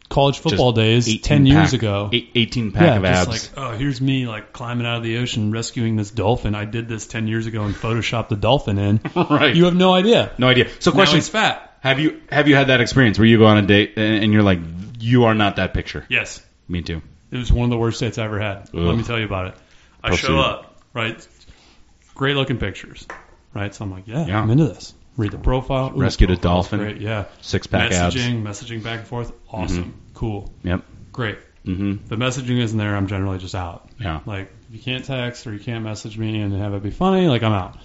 college football days 10 years ago. 18-pack of abs. Just like, oh, here's me like climbing out of the ocean rescuing this dolphin. I did this 10 years ago and photoshopped the dolphin in. Right. You have no idea. No idea. So question, now he's fat. Have you had that experience where you go on a date and you're like, you are not that picture? Yes. Me too. It was one of the worst dates I ever had. Ugh. Let me tell you about it. I show up, right? Great looking pictures, right? So I'm like, yeah. I'm into this. Read the profile. Rescued a dolphin. Great, yeah. 6-pack abs. Messaging back and forth. Awesome. Cool. Yep. Great. If the messaging isn't there, I'm generally just out. Yeah. Like, if you can't text or you can't message me and have it be funny, like, I'm out.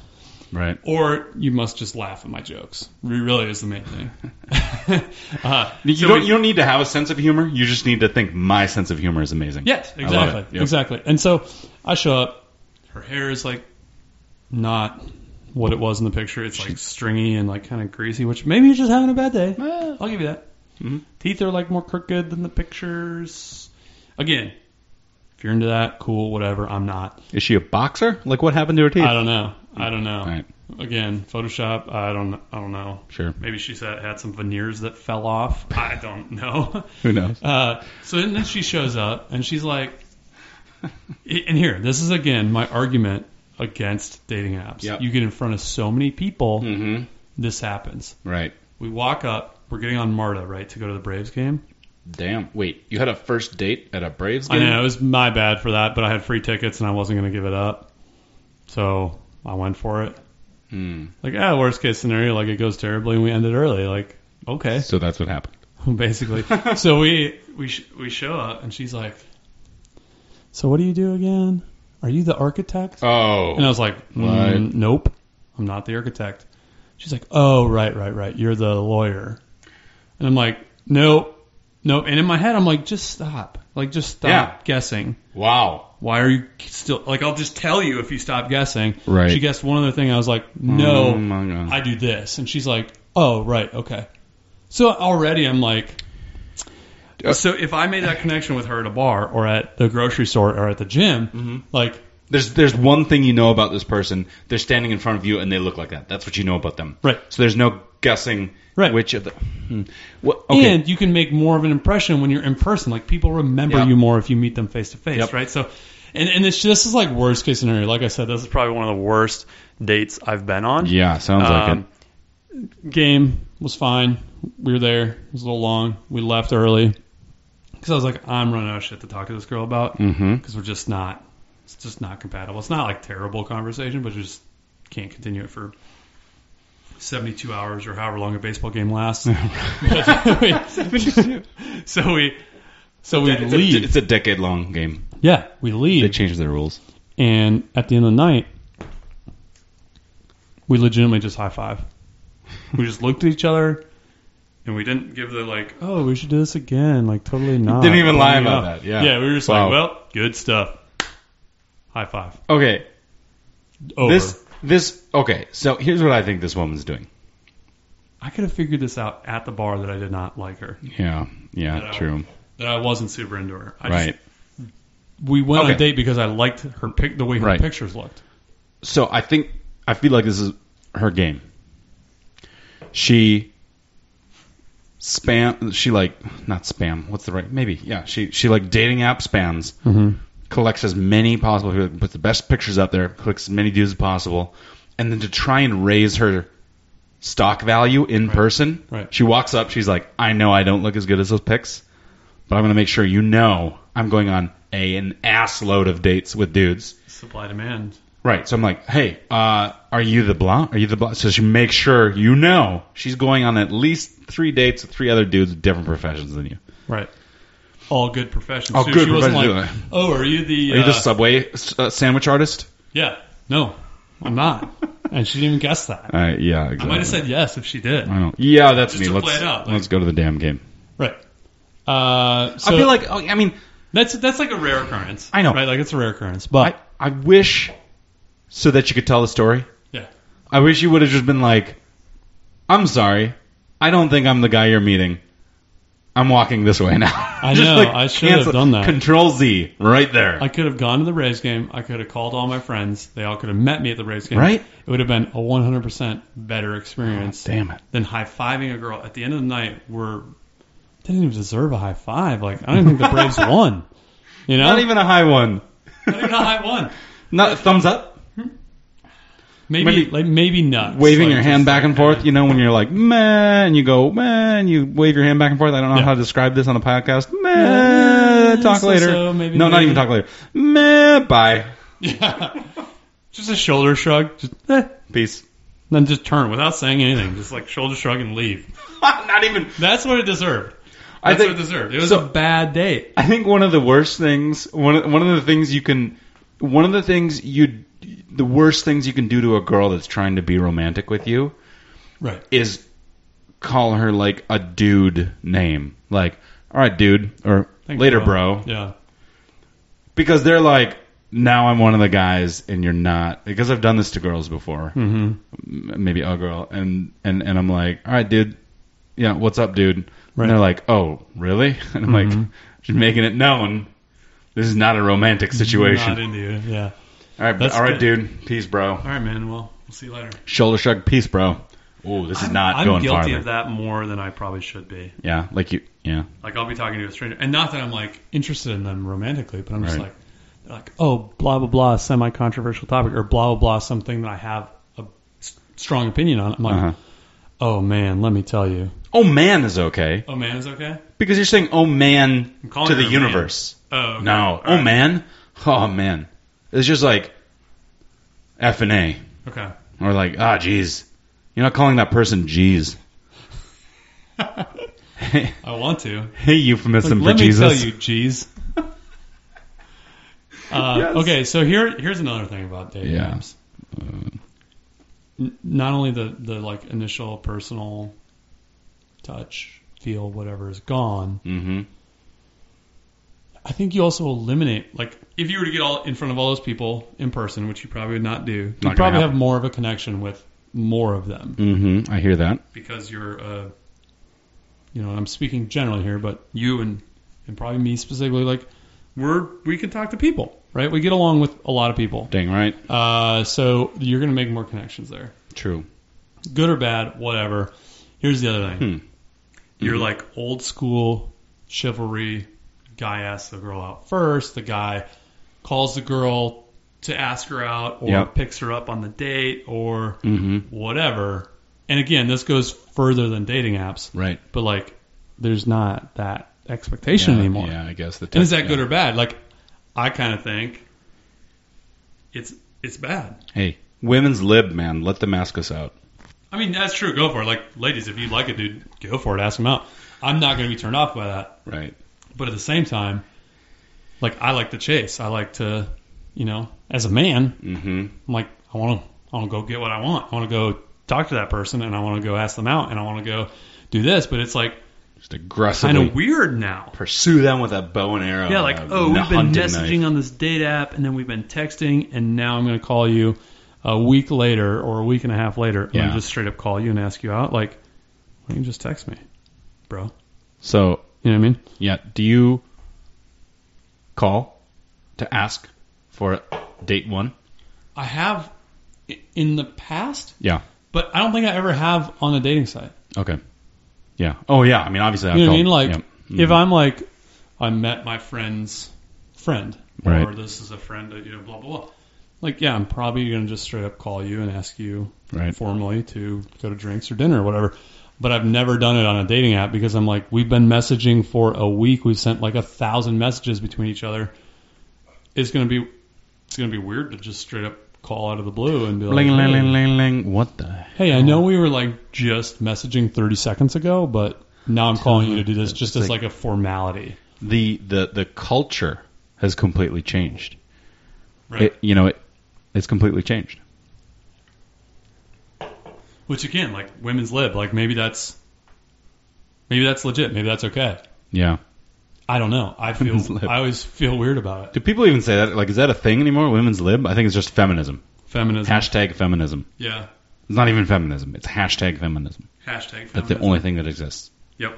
Right. Or you must just laugh at my jokes. It really is the main thing. You don't need to have a sense of humor. You just need to think my sense of humor is amazing. Yes, exactly. Yep. Exactly. And so I show up. Her hair is like not what it was in the picture. It's like stringy and like kind of greasy, which maybe you're just having a bad day. I'll give you that. Teeth are like more crooked than the pictures. Again, if you're into that, cool, whatever. I'm not. Is she a boxer? Like what happened to her teeth? I don't know. Right. Again, Photoshop. I don't know. Sure. Maybe she had some veneers that fell off. I don't know. Who knows? So then she shows up and she's like, and here, this is again my argument against dating apps. Yep. You get in front of so many people, this happens. Right. We walk up. We're getting on MARTA, right, to go to the Braves game. Damn. Wait, you had a first date at a Braves game? I know. It was my bad for that, but I had free tickets and I wasn't going to give it up. So I went for it. Like, worst case scenario, like it goes terribly and we ended early. Like, okay. So that's what happened. Basically. So we show up and she's like, so what do you do again? Are you the architect? Oh. And I was like, nope, I'm not the architect. She's like, oh, right. You're the lawyer. And I'm like, nope. And in my head, I'm like, just stop. Like, just stop guessing. Wow. Why are you still... Like, I'll just tell you if you stop guessing. Right. She guessed one other thing. I was like, no, oh my God. I do this. And she's like, oh, right, okay. So already I'm like... So if I made that connection with her at a bar or at the grocery store or at the gym, like... There's one thing you know about this person. They're standing in front of you and they look like that. That's what you know about them. Right. So there's no guessing Right. which of the. Well, okay. And you can make more of an impression when you're in person. Like people remember you more if you meet them face to face, right? So, and this is like worst case scenario. Like I said, this is probably one of the worst dates I've been on. Yeah, sounds like it. Game was fine. We were there. It was a little long. We left early because I was like, I'm running out of shit to talk to this girl about because we're just not. It's just not compatible. It's not like terrible conversation, but you just can't continue it for 72 hours or however long a baseball game lasts. So we leave. It's a decade-long game. Yeah, we leave. They changed their rules. And at the end of the night, we legitimately just high-five. We just looked at each other, and we didn't give the, like, oh, we should do this again. Like, totally not. Didn't even lie about that. Yeah. Yeah, we were just like, well, good stuff. High-five. Okay. Over. Okay, so here's what I think this woman's doing. I could have figured this out at the bar that I did not like her. Yeah, true. That I wasn't super into her. We went on a date because I liked her the way her pictures looked. So I feel like this is her game. She like dating app spams, collects as many possible people, puts the best pictures up there, clicks as many dudes as possible, and then to try and raise her stock value in person, she walks up, she's like, I know I don't look as good as those pics, but I'm going to make sure you know I'm going on an ass load of dates with dudes. Supply demand. Right. So I'm like, hey, are you the blah? Are you the blah? So she makes sure you know she's going on at least 3 dates with 3 other dudes with different professions than you. Right. All good professions. All good she professions. Wasn't like, oh, are you the... Are you the Subway sandwich artist? Yeah. No, I'm not. And she didn't even guess that. Yeah, exactly. I might have said yes if she did. I know. Yeah, that's just me. To play it out. Let's go to the damn game. Right. So I feel like, that's like a rare occurrence. I know. Right? Like it's a rare occurrence. But I wish so that you could tell the story. Yeah. I wish you would have just been like, I'm sorry. I don't think I'm the guy you're meeting. I'm walking this way now. I know. I should have done that. Control Z right there. I could have gone to the Rays game. I could have called all my friends. They all could have met me at the Rays game. Right? It would have been a 100% better experience. Damn it. Than high-fiving a girl. At the end of the night, didn't even deserve a high five. Like, I don't even think the Braves won. You know? Not even a high one. Not even a high one. Not a thumbs up? Maybe not. Waving your hand back and forth, you know, when you're like, man, you go, man, you wave your hand back and forth. I don't know how to describe this on a podcast. Man, talk later. Not even talk later. Man, bye. Yeah. Just a shoulder shrug. Just, peace. Then just turn without saying anything. Just like shoulder shrug and leave. Not even. What it desered. What it deserved. It was a bad date. I think one of the worst things, the worst things you can do to a girl that's trying to be romantic with you, right, is call her like a dude name, like, all right, dude, or thanks, later, bro. Yeah, because they're like, now I'm one of the guys, and you're not. Because I've done this to girls before, maybe a girl, and I'm like, all right, dude, yeah, what's up, dude? Right. And they're like, oh, really? And I'm like, just making it known, this is not a romantic situation. Not into you, yeah. All right, dude. Peace, bro. All right, man. Well, we'll see you later. Shoulder shrug. Peace, bro. Oh, this is not going farther. I'm guilty of that more than I probably should be. Yeah, like you. Yeah. Like I'll be talking to a stranger, and not that I'm like interested in them romantically, but I'm just like, they're like, oh, blah blah blah, semi-controversial topic, or blah blah blah, something that I have a strong opinion on. I'm like, oh man, let me tell you. Oh man is okay. Oh man is okay. Because you're saying oh man to the universe. Man. Oh. Okay. No. Oh man. Oh man. It's just like F and A. Okay. Or like, geez. You're not calling that person geez. I want to. Hey, euphemism for let Jesus. Let me tell you, geez. Yes. Okay, so here's another thing about dating apps. Not only the like initial personal touch, feel, whatever is gone. Mm-hmm. I think you also eliminate, like, if you were to get all in front of all those people in person, which you probably would not do, you'd probably have more of a connection with more of them. Mm-hmm. I hear that. Because you're, and I'm speaking generally here, but you and probably me specifically, like, we can talk to people, right? We get along with a lot of people. Dang right. So you're going to make more connections there. True. Good or bad, whatever. Here's the other thing. You're like old school chivalry. Guy asks the girl out first. The guy calls the girl to ask her out or picks her up on the date or whatever. And again, this goes further than dating apps. Right. But like, there's not that expectation anymore. Yeah, I guess. And is that good or bad? Like, I kind of think it's bad. Hey, women's lib, man. Let them ask us out. I mean, that's true. Go for it. Like, ladies, if you like a dude, go for it. Ask him out. I'm not going to be turned off by that. Right. But at the same time, like, I like to chase. I like to, as a man, I'm like, I want to go get what I want. I want to go talk to that person, and I want to go ask them out, and I want to go do this. But it's like, just aggressively kind of weird now. Pursue them with a bow and arrow. Yeah, like, we've been messaging on this date app, and then we've been texting, and now I'm going to call you a week later or a week and a half later. I'm going to just straight up call you and ask you out. Like, why don't you just text me, bro? So, you know what I mean? Yeah. Do you call to ask for date one? I have in the past. Yeah. But I don't think I ever have on a dating site. Okay. Yeah. Oh, yeah. I mean, obviously, I've you know called, what I mean? Like, if I'm like, I met my friend's friend, or this is a friend, blah, blah, blah. Like, yeah, I'm probably going to just straight up call you and ask you formally to go to drinks or dinner or whatever. But I've never done it on a dating app because I'm like, we've been messaging for a week. We've sent like 1,000 messages between each other. It's going to be weird to just straight up call out of the blue and be like, ling. What the hell? Hey, I know we were like just messaging 30 seconds ago, but now I'm calling you to do this just as like a formality. The culture has completely changed. Right. It's completely changed. Which again, like women's lib, like maybe that's legit. Maybe that's okay. Yeah. I don't know. I always feel weird about it. Do people even say that? Like, is that a thing anymore? Women's lib? I think it's just feminism. Hashtag feminism. Yeah. It's not even feminism. It's hashtag feminism. Hashtag feminism. That's the only thing that exists. Yep.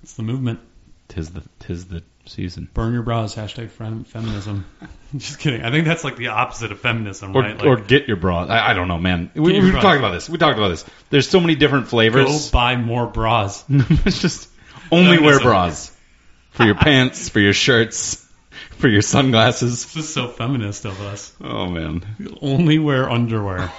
It's the movement. Tis the season. Burn your bras. Hashtag feminism. Just kidding. I think that's like the opposite of feminism, or, right? Like, or get your bras. I don't know, man. We've talked about this. We talked about this. There's so many different flavors. Go buy more bras. It's just only wear bras. For your pants, for your shirts, for your sunglasses. This is so feminist of us. Oh, man. Only wear underwear.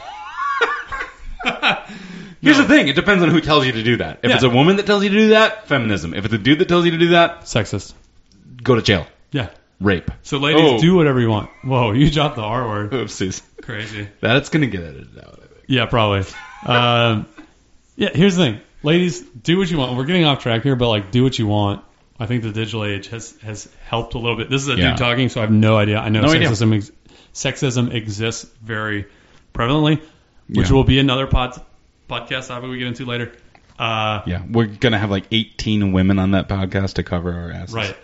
Here's the thing. It depends on who tells you to do that. If it's a woman that tells you to do that, feminism. If it's a dude that tells you to do that, sexist. Go to jail. Yeah. Rape. So ladies, do whatever you want. Whoa, you dropped the R word. Oopsies. Crazy. That's going to get edited out, I think. Yeah, probably. Here's the thing. Ladies, do what you want. We're getting off track here, but like, do what you want. I think the digital age has helped a little bit. This is a dude talking, so I have no idea. I know sexism exists very prevalently, which will be another podcast topic we get into later. We're going to have like 18 women on that podcast to cover our asses. Right.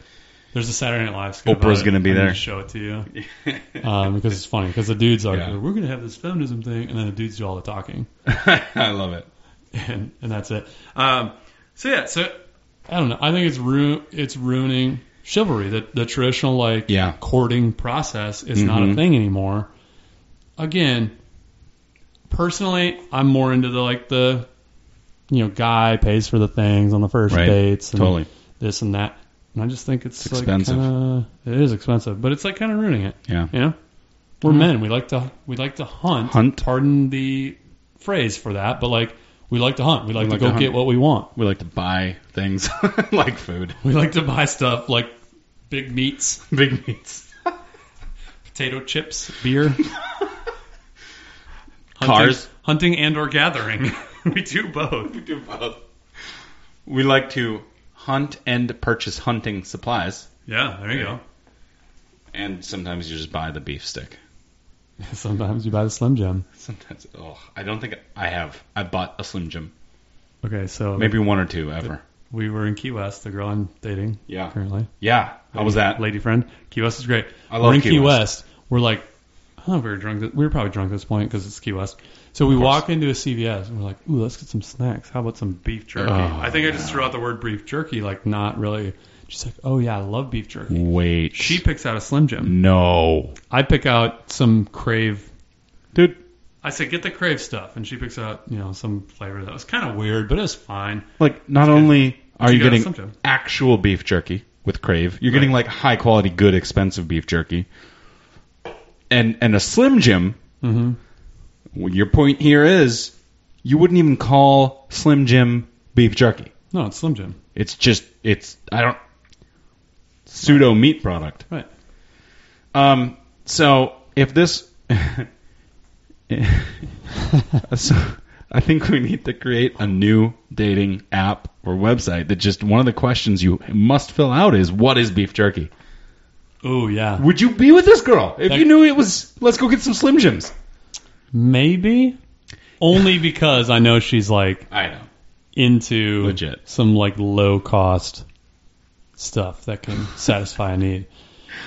There's a Saturday Night Live skit. Oprah's going to be there. Show it to you. Because it's funny. Because the dudes are, we're going to have this feminism thing, and then the dudes do all the talking. I love it. And that's it. So I don't know. I think it's ruining chivalry. The traditional courting process is not a thing anymore. Again, personally, I'm more into the guy pays for the things on the first dates and this and that. And I just think it's expensive. It is expensive, but it's like kind of ruining it. Yeah. We're men. We like to hunt. Pardon the phrase for that, but like. We like to hunt. We like to go get what we want. We like to buy things like food. We like to buy stuff like big meats. Big meats. Potato chips, beer. Cars. Hunting and or gathering. We do both. We like to hunt and purchase hunting supplies. Yeah, there you go. And sometimes you just buy the beef stick. Sometimes you buy the Slim Jim. Sometimes. I don't think I have. I bought a Slim Jim. Okay, so... Maybe one or two ever. We were in Key West, the girl I'm dating currently. Yeah. How was that? Lady friend. Key West is great. I love Key West. We're like... I don't know if we were drunk. We were probably drunk at this point because it's Key West. So we walk into a CVS and we're like, ooh, let's get some snacks. How about some beef jerky? I think I just threw out the word beef jerky, like not really... She's like, oh, yeah, I love beef jerky. Wait. She picks out a Slim Jim. No. I pick out some Crave. Dude. I said, get the Crave stuff. And she picks out, some flavor that was kind of weird, but it was fine. Like, not only are you getting Slim Jim. actual beef jerky with Crave, you're getting, like, high-quality, good, expensive beef jerky. And a Slim Jim, your point here is, you wouldn't even call Slim Jim beef jerky. No, it's Slim Jim. It's just, pseudo meat product. Right. So if this, so I think we need to create a new dating app or website that just one of the questions you must fill out is, what is beef jerky? Oh, yeah. Would you be with this girl if you knew it was, let's go get some Slim Jims? Maybe. Only because I know she's like I know. Into Legit. some like low cost stuff that can satisfy a need.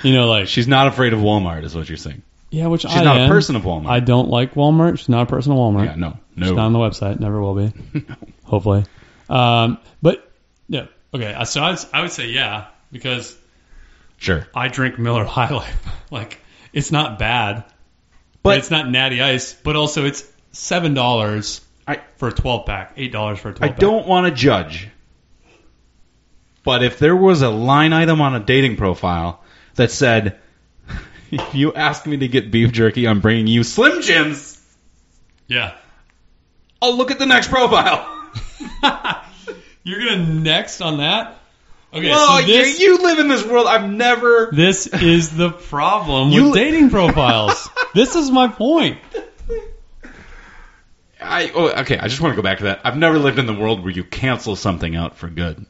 Like She's not afraid of Walmart is what you're saying. Yeah, which She's not a person of Walmart. I don't like Walmart. She's not a person of Walmart. Yeah, no. She's not on the website. Never will be. No. Hopefully. But yeah, okay. So I would say yeah, because sure. I drink Miller High Life. Like, it's not bad, but it's not Natty Ice. But also, it's $7 for a 12-pack, $8 for a 12-pack. I don't want to judge, but if there was a line item on a dating profile that said, if you ask me to get beef jerky, I'm bringing you Slim Jims. Yeah. I'll look at the next profile. You're going to next on that? Okay, well, so you live in this world. I've never... This is the problem with dating profiles. This is my point. Okay, I just want to go back to that. I've never lived in the world where you cancel something out for good.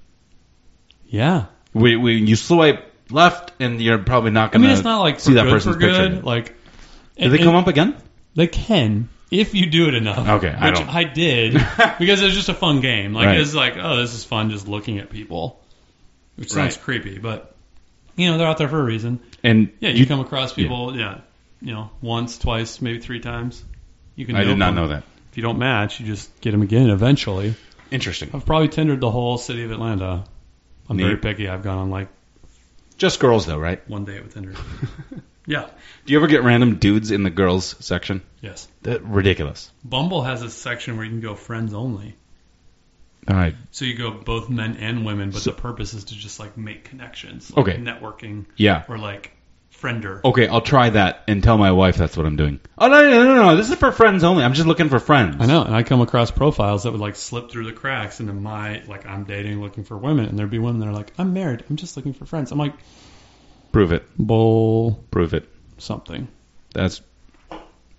Yeah. When you swipe left, and you're probably not going to it's not like see that good person's for good. picture. Like, do they come up again? They can, if you do it enough. Okay, which I did, because it was just a fun game. Like, It's like, oh, this is fun just looking at people. Which sounds creepy, but, they're out there for a reason. And yeah, you come across people, once, twice, maybe 3 times. I did not know that. If you don't match, you just get them again eventually. Interesting. I've probably Tindered the whole city of Atlanta. I'm very picky. I've gone on like... Just girls, though, right? One date with Tinder. Yeah. Do you ever get random dudes in the girls section? Yes. That's ridiculous. Bumble has a section where you can go friends only. All right. So you go both men and women, but the purpose is to just like make connections. Okay. Networking. Yeah. Or like friender. Okay, I'll try that and tell my wife that's what I'm doing. Oh, no. This is for friends only. I'm just looking for friends. I know. And I come across profiles that would like slip through the cracks into I'm dating, looking for women. And there'd be women that are like, I'm married. I'm just looking for friends. I'm like, prove it. Prove it. Something. That's,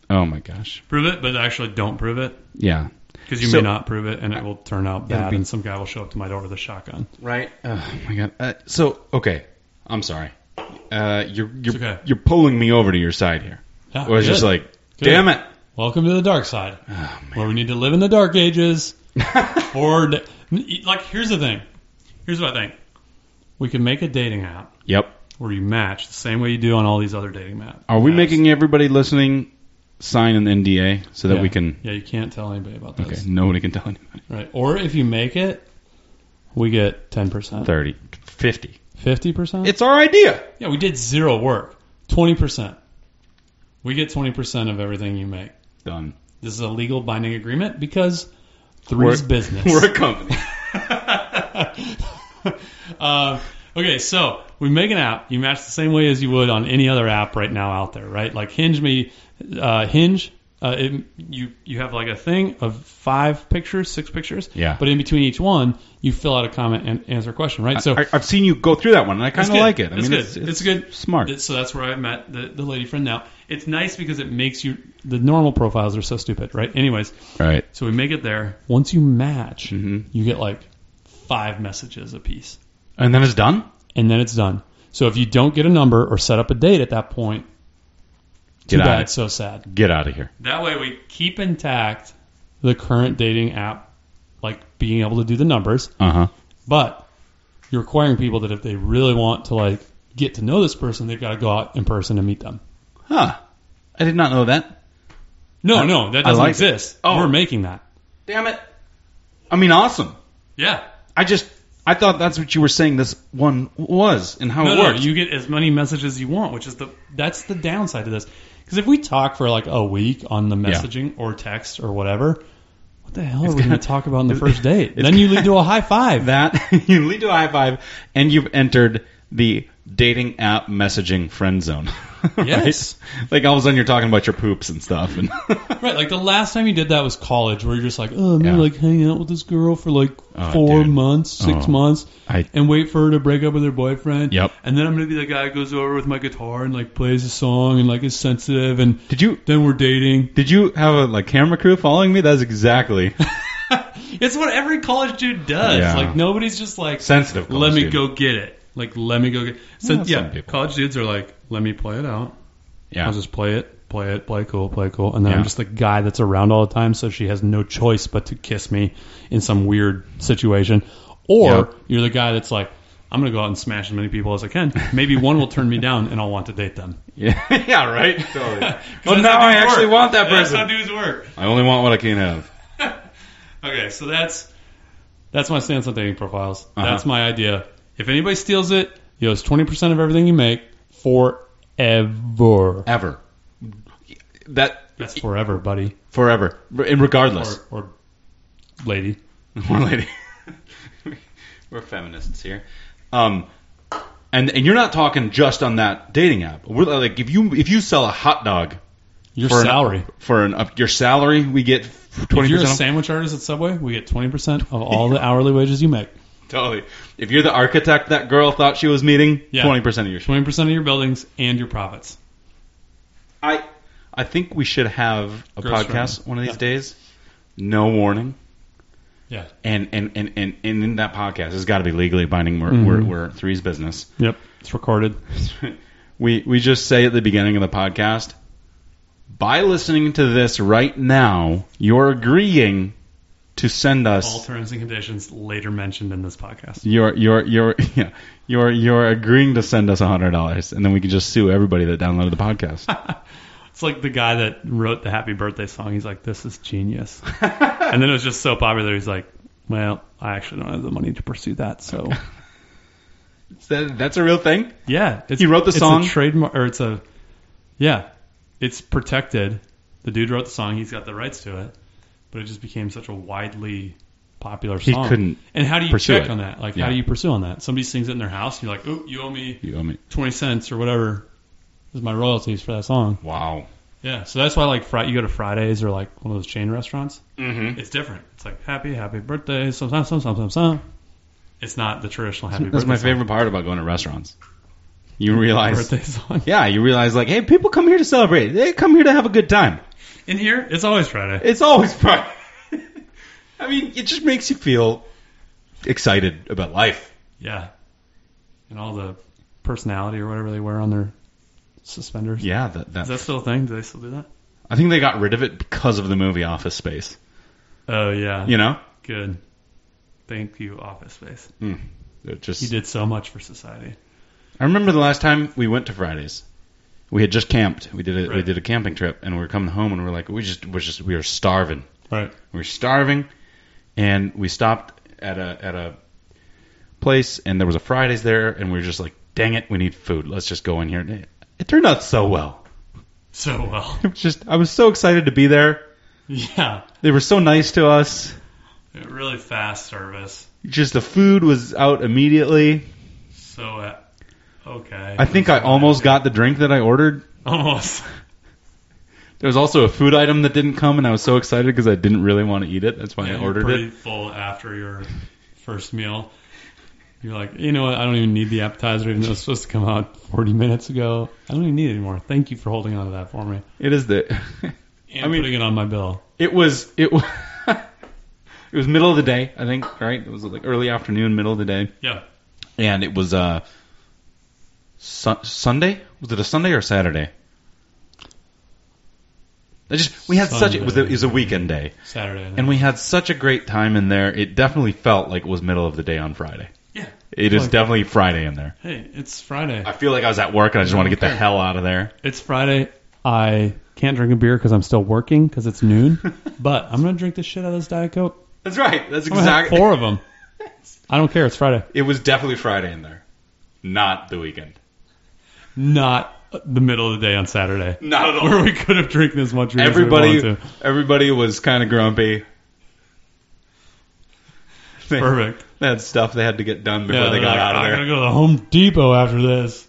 oh my gosh. Prove it, but actually don't prove it. Yeah. Because you may not prove it, and it will turn out bad, and some guy will show up to my door with a shotgun. Right. Oh my god. Okay. I'm sorry. You're pulling me over to your side here. Yeah, or it's just like, damn it. Welcome to the dark side, where we need to live in the dark ages. Here's the thing. Here's what I think. We can make a dating app. Yep. Where you match the same way you do on all these other dating apps. Are we making everybody listening sign an NDA so that we can... Yeah, you can't tell anybody about this. Okay, nobody can tell anybody. Right. Or if you make it, we get 10%. 30. 50. 50%? It's our idea. Yeah, we did zero work. 20%. We get 20% of everything you make. Done. This is a legal binding agreement because three's business. We're a company. Okay, so we make an app. You match the same way as you would on any other app right now out there, right? Like Hinge, you have like a thing of 5 pictures, 6 pictures. Yeah. But in between each one, you fill out a comment and answer a question, right? So I've seen you go through that one, and I kind of like it. It's good. It's good. Smart. So that's where I met the lady friend now. It's nice because it makes you... The normal profiles are so stupid, right? Anyways. Right. So we make it there. Once you match, you get like 5 messages a piece. And then it's done? And then it's done. So if you don't get a number or set up a date at that point, too bad, so sad. Get out of here. That way we keep intact the current dating app, like being able to do the numbers. Uh-huh. But you're requiring people that if they really want to like get to know this person, they've got to go out in person and meet them. Huh. I did not know that. No, that doesn't exist. Oh. We're making that. Damn it. I mean, awesome. Yeah. I thought that's what you were saying this one was and how it No, works. you get as many messages as you want, which is that's the downside to this. Because if we talk for like a week on the messaging or text or whatever, what the hell are we going to talk about on the first date? Then you lead to a high five. You lead to a high five, and you've entered the dating app messaging friend zone. Yes. Right? Like all of a sudden you're talking about your poops and stuff. And Right, like the last time you did that was college, where you're just like, oh, I'm gonna like hang out with this girl for like 4 months, 6 months, and wait for her to break up with her boyfriend. Yep. And then I'm gonna be the guy who goes over with my guitar and like plays a song and like is sensitive and then we're dating. Did you have a like camera crew following me? That's exactly. It's what every college dude does. Yeah. Like nobody's just like sensitive. Let me dude. go get it. Like let me go get. So college dudes are like, let me play it out. Yeah. I'll just play cool, and then I'm just the guy that's around all the time, so she has no choice but to kiss me in some weird situation. Or you're the guy that's like, I'm gonna go out and smash as many people as I can. Maybe one will turn me down, and I'll want to date them. Yeah, yeah, right. Totally. Well, now I actually want that person. That's how dudes work. I only want what I can have. Okay, so that's my stance on dating profiles. That's my idea. If anybody steals it, you owe us 20% of everything you make forever. Ever. That's forever, buddy. Forever. And regardless. Or lady. Or lady. We're feminists here. And you're not talking just on that dating app. We're like if you sell a hot dog, your salary your salary, we get 20%. If you're a sandwich artist at Subway, we get 20% of all the hourly wages you make. Totally. If you're the architect that girl thought she was meeting, 20% of your 20% of your buildings and your profits. I think we should have a podcast one of these days. No warning. Yeah. And in that podcast, it's got to be legally binding. We're Three's business. Yep. It's recorded. We just say at the beginning of the podcast, by listening to this right now, you're agreeing to send us all terms and conditions later mentioned in this podcast. You're agreeing to send us $100, and then we can just sue everybody that downloaded the podcast. It's like the guy that wrote the Happy Birthday song. He's like, "This is genius," and then it was just so popular. He's like, "Well, I actually don't have the money to pursue that." So that's a real thing. Yeah, he wrote the song. It's a trademark, or it's protected. The dude wrote the song. He's got the rights to it. But it just became such a widely popular song. He couldn't. And how do you check on that? Like, how do you pursue on that? Somebody sings it in their house, and you're like, "Oh, you owe me 20 cents or whatever is my royalties for that song." Wow. Yeah, so that's why like you go to Fridays or like one of those chain restaurants. Mm-hmm. It's different. It's like happy birthday, some. It's not the traditional happy birthday. That's my favorite part about going to restaurants. You realize birthday song. Yeah, you realize like, hey, people come here to celebrate. They come here to have a good time. In here, it's always Friday. It's always Friday. I mean, it just makes you feel excited about life. Yeah. And all the personality or whatever they wear on their suspenders. Yeah. Is that still a thing? Do they still do that? I think they got rid of it because of the movie Office Space. Oh, yeah. You know? Good. Thank you, Office Space. You did so much for society. I remember the last time we went to Fridays. We had just camped. We did a camping trip, and we were coming home, and we were like, we were starving. Right. We were starving, and we stopped at a place, and there was a Fridays there, and we were just like, dang it, we need food. Let's just go in here. It turned out so well. So well. I was so excited to be there. Yeah. They were so nice to us. Really fast service. Just the food was out immediately. So okay. I think I almost got the drink that I ordered. Almost. There was also a food item that didn't come, and I was so excited because I didn't really want to eat it. That's why I ordered pretty it. Full after your first meal. You're like, you know what? I don't even need the appetizer, even though it was supposed to come out 40 minutes ago. I don't even need it anymore. Thank you for holding on to that for me. It is the. And putting it on my bill. It was. It was middle of the day, I think. Right? It was like early afternoon, middle of the day. Yeah. And it was Sunday. Was it a Sunday or a Saturday? We had Sunday. it was a weekend day. Saturday. And we had such a great time in there. It definitely felt like it was middle of the day on Friday. Yeah. It is definitely Friday in there. Hey, it's Friday. I feel like I was at work and I just want to get the hell out of there. It's Friday. I can't drink a beer because I'm still working because it's noon. But I'm going to drink the shit out of this Diet Coke. That's right. That's I'm gonna have exactly. 4 of them. I don't care. It's Friday. It was definitely Friday in there, not the weekend. Not the middle of the day on Saturday. Not at all. Where we could have drinking as much beer as we wanted to. Everybody was kind of grumpy. Perfect. They had stuff they had to get done before they got out of there. I gotta go to the Home Depot after this.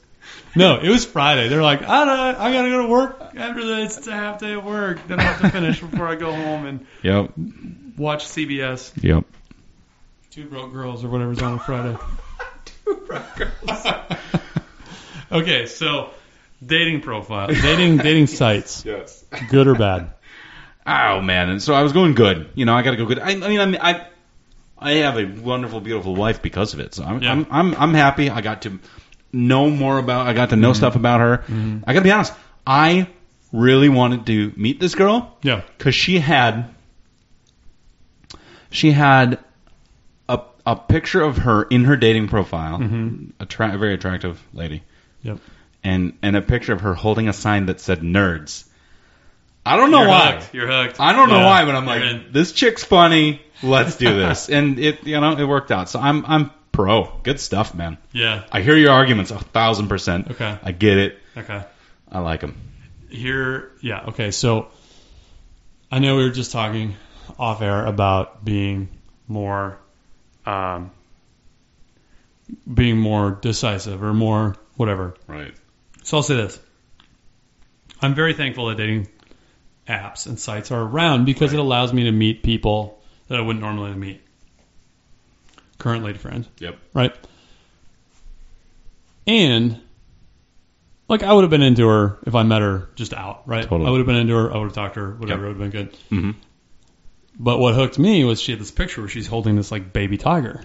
No, it was Friday. They're like, I gotta go to work after this. It's a half day of work. Then I have to finish before I go home and watch CBS. Yep. Two Broke Girls or whatever's on Friday. Two Broke Girls. Okay, so dating profile, dating sites. Yes. Good or bad? Oh man, and so I was going good. I got to go good. I have a wonderful, beautiful wife because of it. So I'm happy. I got to know more about. I got to know stuff about her. Mm-hmm. I got to be honest. I really wanted to meet this girl. Yeah. Because she had a picture of her in her dating profile. Mm-hmm. A very attractive lady. Yep. And a picture of her holding a sign that said "Nerds." I don't know why. You're hooked. I don't know why, but I'm like, this chick's funny. Let's do this, and it worked out. So I'm pro. Good stuff, man. Yeah. I hear your arguments 1,000%. Okay. I get it. Okay. I like them. Okay. So I know we were just talking off air about being more decisive or more whatever. Right. So I'll say this. I'm very thankful that dating apps and sites are around because it allows me to meet people that I wouldn't normally meet. Current lady friend. Yep. Right? And, like, I would have been into her if I met her just out, right? Totally. I would have been into her. I would have talked to her. Whatever. It would have been good. Mm-hmm. But what hooked me was she had this picture where she's holding this, like, baby tiger.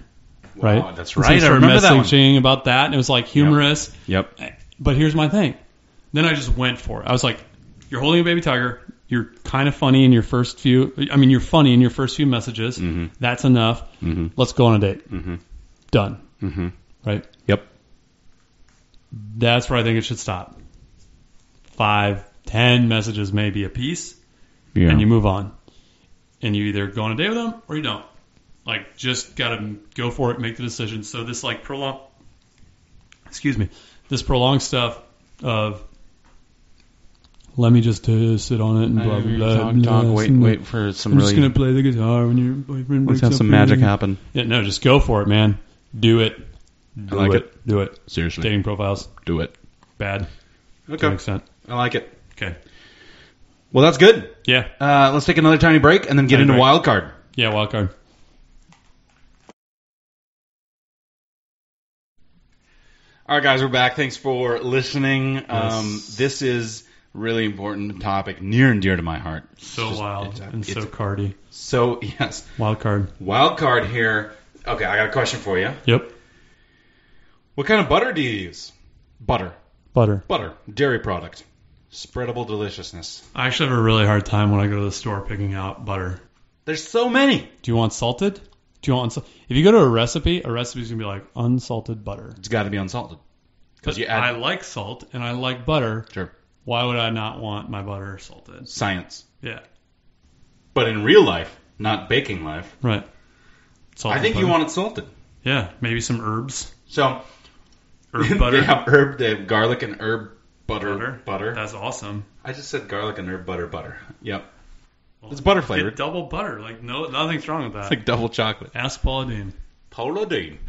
Right? Wow, that's right. I remember that one. Messaging about that, and it was, like, humorous. Yep. But here's my thing. Then I just went for it. I was like, you're holding a baby tiger. You're kind of funny in your first few. You're funny in your first few messages. Mm-hmm. That's enough. Mm-hmm. Let's go on a date. Mm-hmm. Done. Mm-hmm. Right? Yep. That's where I think it should stop. 5, 10 messages maybe a piece, and you move on. And you either go on a date with them or you don't. Like, just gotta go for it, make the decision. So this prolonged stuff of, let me just sit on it and blah, blah, blah. Wait for some I'm just going to play the guitar when your boyfriend let's have some magic happen. Yeah, no, just go for it, man. Do it. I like it. Do it. Seriously. Dating profiles. Do it. Bad. Okay. To an extent. I like it. Okay. Well, that's good. Yeah. Let's take another tiny break and then get into wild card. Yeah, wild card. All right, guys, we're back. Thanks for listening. Yes. This is a really important topic, near and dear to my heart. So wild and so cardy. So, yes. Wild card. Wild card here. Okay, I got a question for you. Yep. What kind of butter do you use? Butter. Dairy product. Spreadable deliciousness. I actually have a really hard time when I go to the store picking out butter. There's so many. Do you want salted? If you go to a recipe's going to be like unsalted butter. It's got to be unsalted. Because I like salt and I like butter. Sure. Why would I not want my butter salted? Science. Yeah. But in real life, not baking life. Right. Salted I think butter. you want it salted. Yeah. Maybe some herbs. So, herb butter. They have garlic and herb butter. That's awesome. I just said garlic and herb butter. Yep. Well, it's butter flavored. Double butter. Like, nothing's wrong with that. It's like double chocolate. Ask Paula Dean.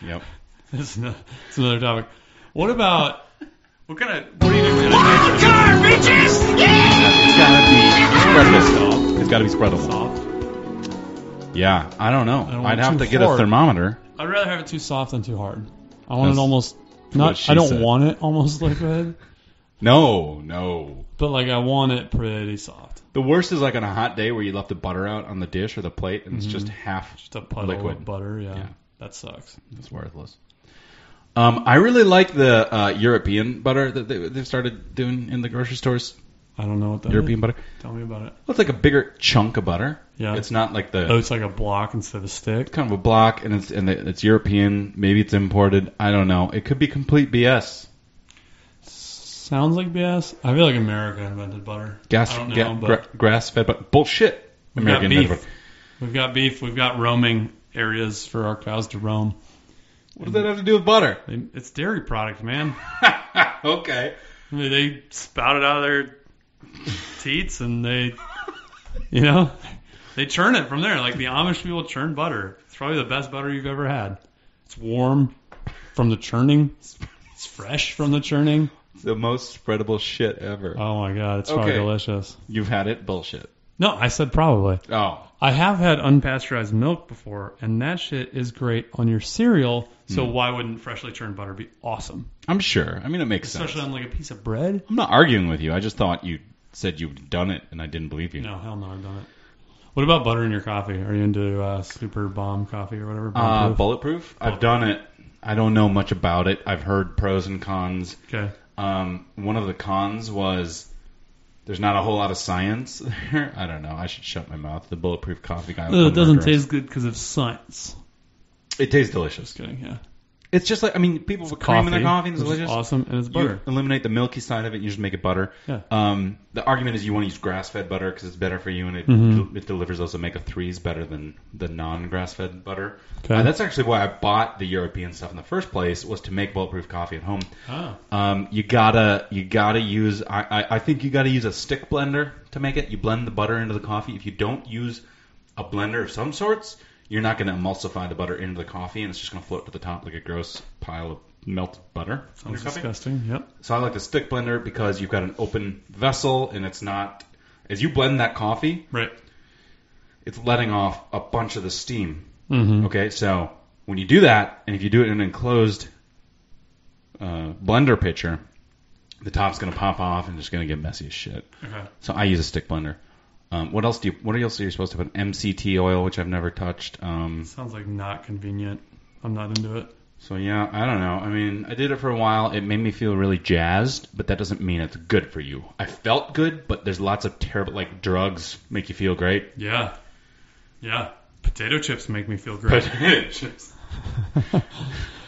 Yep. That's another topic. What are you doing? Wild card, bitches! Yeah! It's gotta be spreadable. Soft? Yeah, I don't know. I'd have to get hard. a thermometer. I'd rather have it too soft than too hard. I want it almost not. I don't want it almost liquid. No. But I want it pretty soft. The worst is on a hot day where you left the butter out on the dish or the plate and it's just half just a puddle liquid of butter. Yeah, that sucks. It's worthless. I really like the European butter that they've started doing in the grocery stores. I don't know what that European is. butter. Tell me about it. Well, it's like a bigger chunk of butter. Yeah. It's not like the. Oh, it's like a block instead of a stick. It's kind of a block, and it's European. Maybe it's imported. I don't know. It could be complete BS. Sounds like BS. I feel like America invented butter. I don't know, but grass-fed butter. Bullshit. We've got beef. We've got roaming areas for our cows to roam. What does that have to do with butter? It's dairy product, man. Okay. I mean, they spout it out of their teats and they, you know, they churn it from there. Like the Amish people churn butter. It's probably the best butter you've ever had. It's warm from the churning. It's fresh from the churning. It's the most spreadable shit ever. Oh my God, it's probably delicious. You've had it? Bullshit. No, I said probably. Oh. I have had unpasteurized milk before, and that shit is great on your cereal. So why wouldn't freshly churned butter be awesome? I'm sure. I mean, it makes sense. Especially on like a piece of bread. I'm not arguing with you. I just thought you said you'd done it, and I didn't believe you. No, hell no, I've done it. What about butter in your coffee? Are you into Super Bomb coffee or whatever? Bulletproof? I've done it. I don't know much about it. I've heard pros and cons. Okay. One of the cons was there's not a whole lot of science there. I don't know. I should shut my mouth. The Bulletproof coffee guy. It doesn't taste good because of science. It tastes delicious. Just kidding, yeah. It's just like, I mean, people put cream in their coffee and it's delicious. Awesome, and it's butter. You eliminate the milky side of it and you just make it butter. Yeah. The argument is you want to use grass-fed butter because it's better for you and it delivers those omega-3s better than the non-grass-fed butter. Okay. That's actually why I bought the European stuff in the first place, was to make bulletproof coffee at home. Oh. You gotta use, I think you gotta use a stick blender to make it. You blend the butter into the coffee. If you don't use a blender of some sorts, you're not going to emulsify the butter into the coffee, and it's just going to float to the top like a gross pile of melted butter. Sounds disgusting. Yep. So I like the stick blender because you've got an open vessel, and it's not, as you blend that coffee, right, it's letting off a bunch of the steam. Mm-hmm. Okay, so when you do that, and if you do it in an enclosed blender pitcher, the top's going to pop off and it's going to get messy as shit. Okay. So I use a stick blender. What else are you supposed to put? MCT oil, which I've never touched. Sounds like not convenient. I'm not into it. So yeah, I don't know. I mean, I did it for a while. It made me feel really jazzed, but that doesn't mean it's good for you. I felt good, but there's lots of terrible, like drugs make you feel great. Yeah. Yeah. Potato chips make me feel great. Potato chips.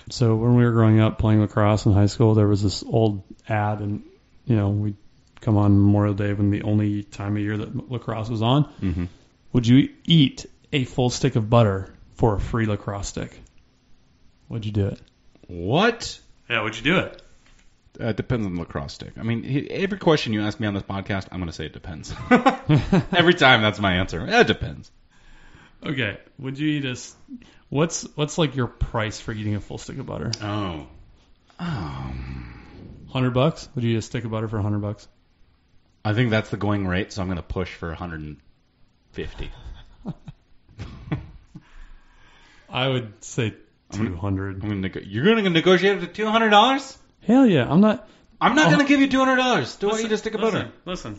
So when we were growing up playing lacrosse in high school, there was this old ad, and we'd come on Memorial Day when the only time of year that lacrosse was on. Mm-hmm. Would you eat a full stick of butter for a free lacrosse stick? Would you do it? What? Yeah, would you do it? It depends on the lacrosse stick. I mean, every question you ask me on this podcast, I'm going to say it depends. Every time, that's my answer. It depends. Okay. Would you eat what's like your price for eating a full stick of butter? Oh. $100? Would you eat a stick of butter for $100? I think that's the going rate, so I'm going to push for 150. I would say 200. You're going to negotiate it to $200? Hell yeah! I'm not going to give you $200. Do I eat a stick of butter? Listen.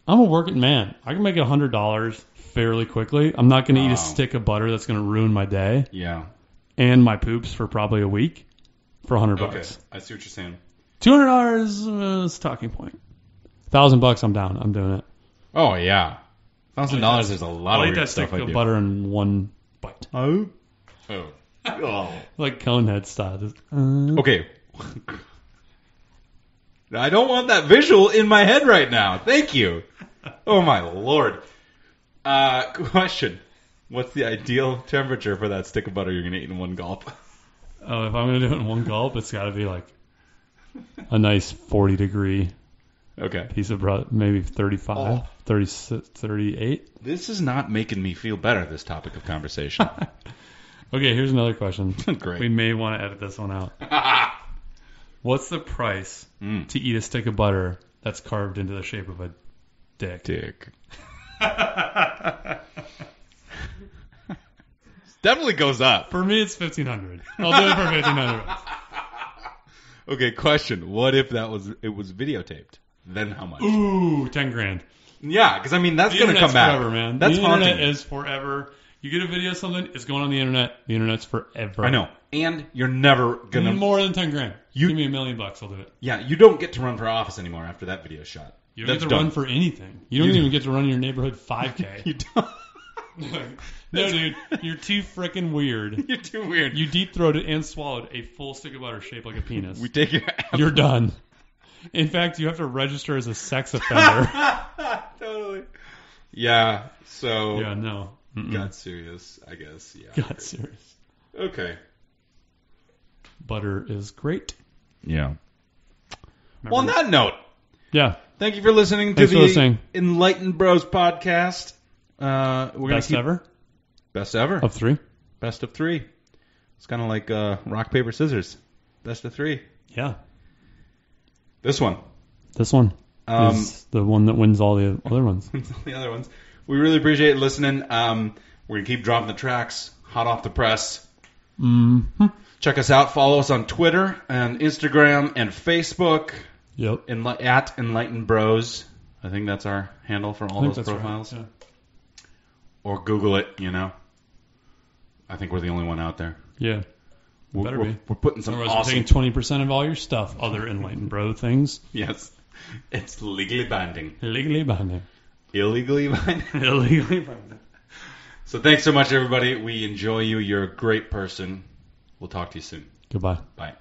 I'm a working man. I can make $100 fairly quickly. I'm not going to eat a stick of butter that's going to ruin my day. Yeah. And my poops for probably a week for $100. Okay, I see what you're saying. $200 is a talking point. $1,000, I'm down. I'm doing it. Oh yeah, $1,000 is a lot of weird stuff I do. I'll eat that stick of butter in one bite. Oh. Like Conehead style. Okay. I don't want that visual in my head right now. Thank you. Oh my lord. Question. What's the ideal temperature for that stick of butter you're going to eat in one gulp? Oh, if I'm going to do it in one gulp, it's got to be like a nice 40-degree piece of bread, maybe 35, 36, 38. This is not making me feel better, this topic of conversation. Okay, here's another question. Great. We may want to edit this one out. What's the price to eat a stick of butter that's carved into the shape of a dick? Definitely goes up. For me, it's $1,500. I'll do it for $1,500. Okay, question. What if it was videotaped? Then how much? Ooh, $10,000. Yeah, because I mean that's going to come back. Forever, man. That's the haunting. internet is forever. You get a video of something, it's going on the internet. The internet's forever. I know, and you're never gonna more than $10,000. Give me $1 million, I'll do it. Yeah, you don't get to run for office anymore after that video shot. You don't get to run for anything. You don't even get to run in your neighborhood 5K. You don't. No, dude, you're too freaking weird. You're too weird. You deep-throated and swallowed a full stick of butter shaped like a penis. We take your. You're done. In fact, you have to register as a sex offender. Totally. Yeah. So. Yeah. No. got serious, I guess. Yeah. Got serious. Okay. Butter is great. Yeah. Well, on that note, Yeah. thank you for listening to Thanks for the listening. Enlightened Bros podcast. We're gonna Best ever Best ever. of 3. Best of 3. It's kind of like rock, paper, scissors. Best of 3. Yeah. This one. This one is the one that wins all the other ones. The other ones. We really appreciate listening. We're going to keep dropping the tracks hot off the press. Mm-hmm. Check us out. Follow us on Twitter and Instagram and Facebook Yep. at Enlightened Bros. I think that's our handle for all those profiles. Right. Yeah. Or Google it, I think we're the only one out there. Yeah. Better be. We're putting some Otherwise, awesome... we're taking 20% of all your stuff. Other Enlightened Bro things. Yes. It's legally binding. Legally binding. Illegally binding. Illegally binding. So thanks so much, everybody. We enjoy you. You're a great person. We'll talk to you soon. Goodbye. Bye.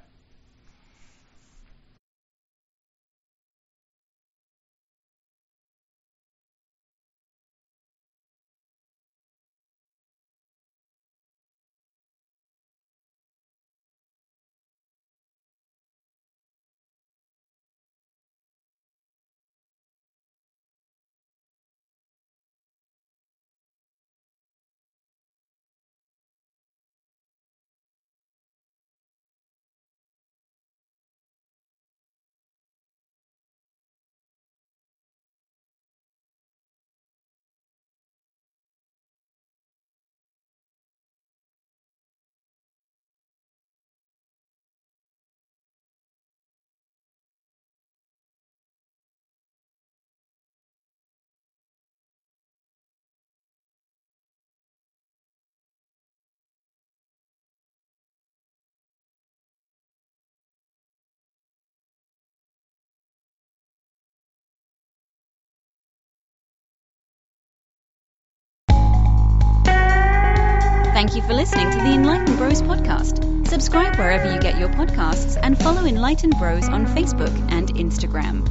Thank you for listening to the Enlightened Bros podcast. Subscribe wherever you get your podcasts and follow Enlightened Bros on Facebook and Instagram.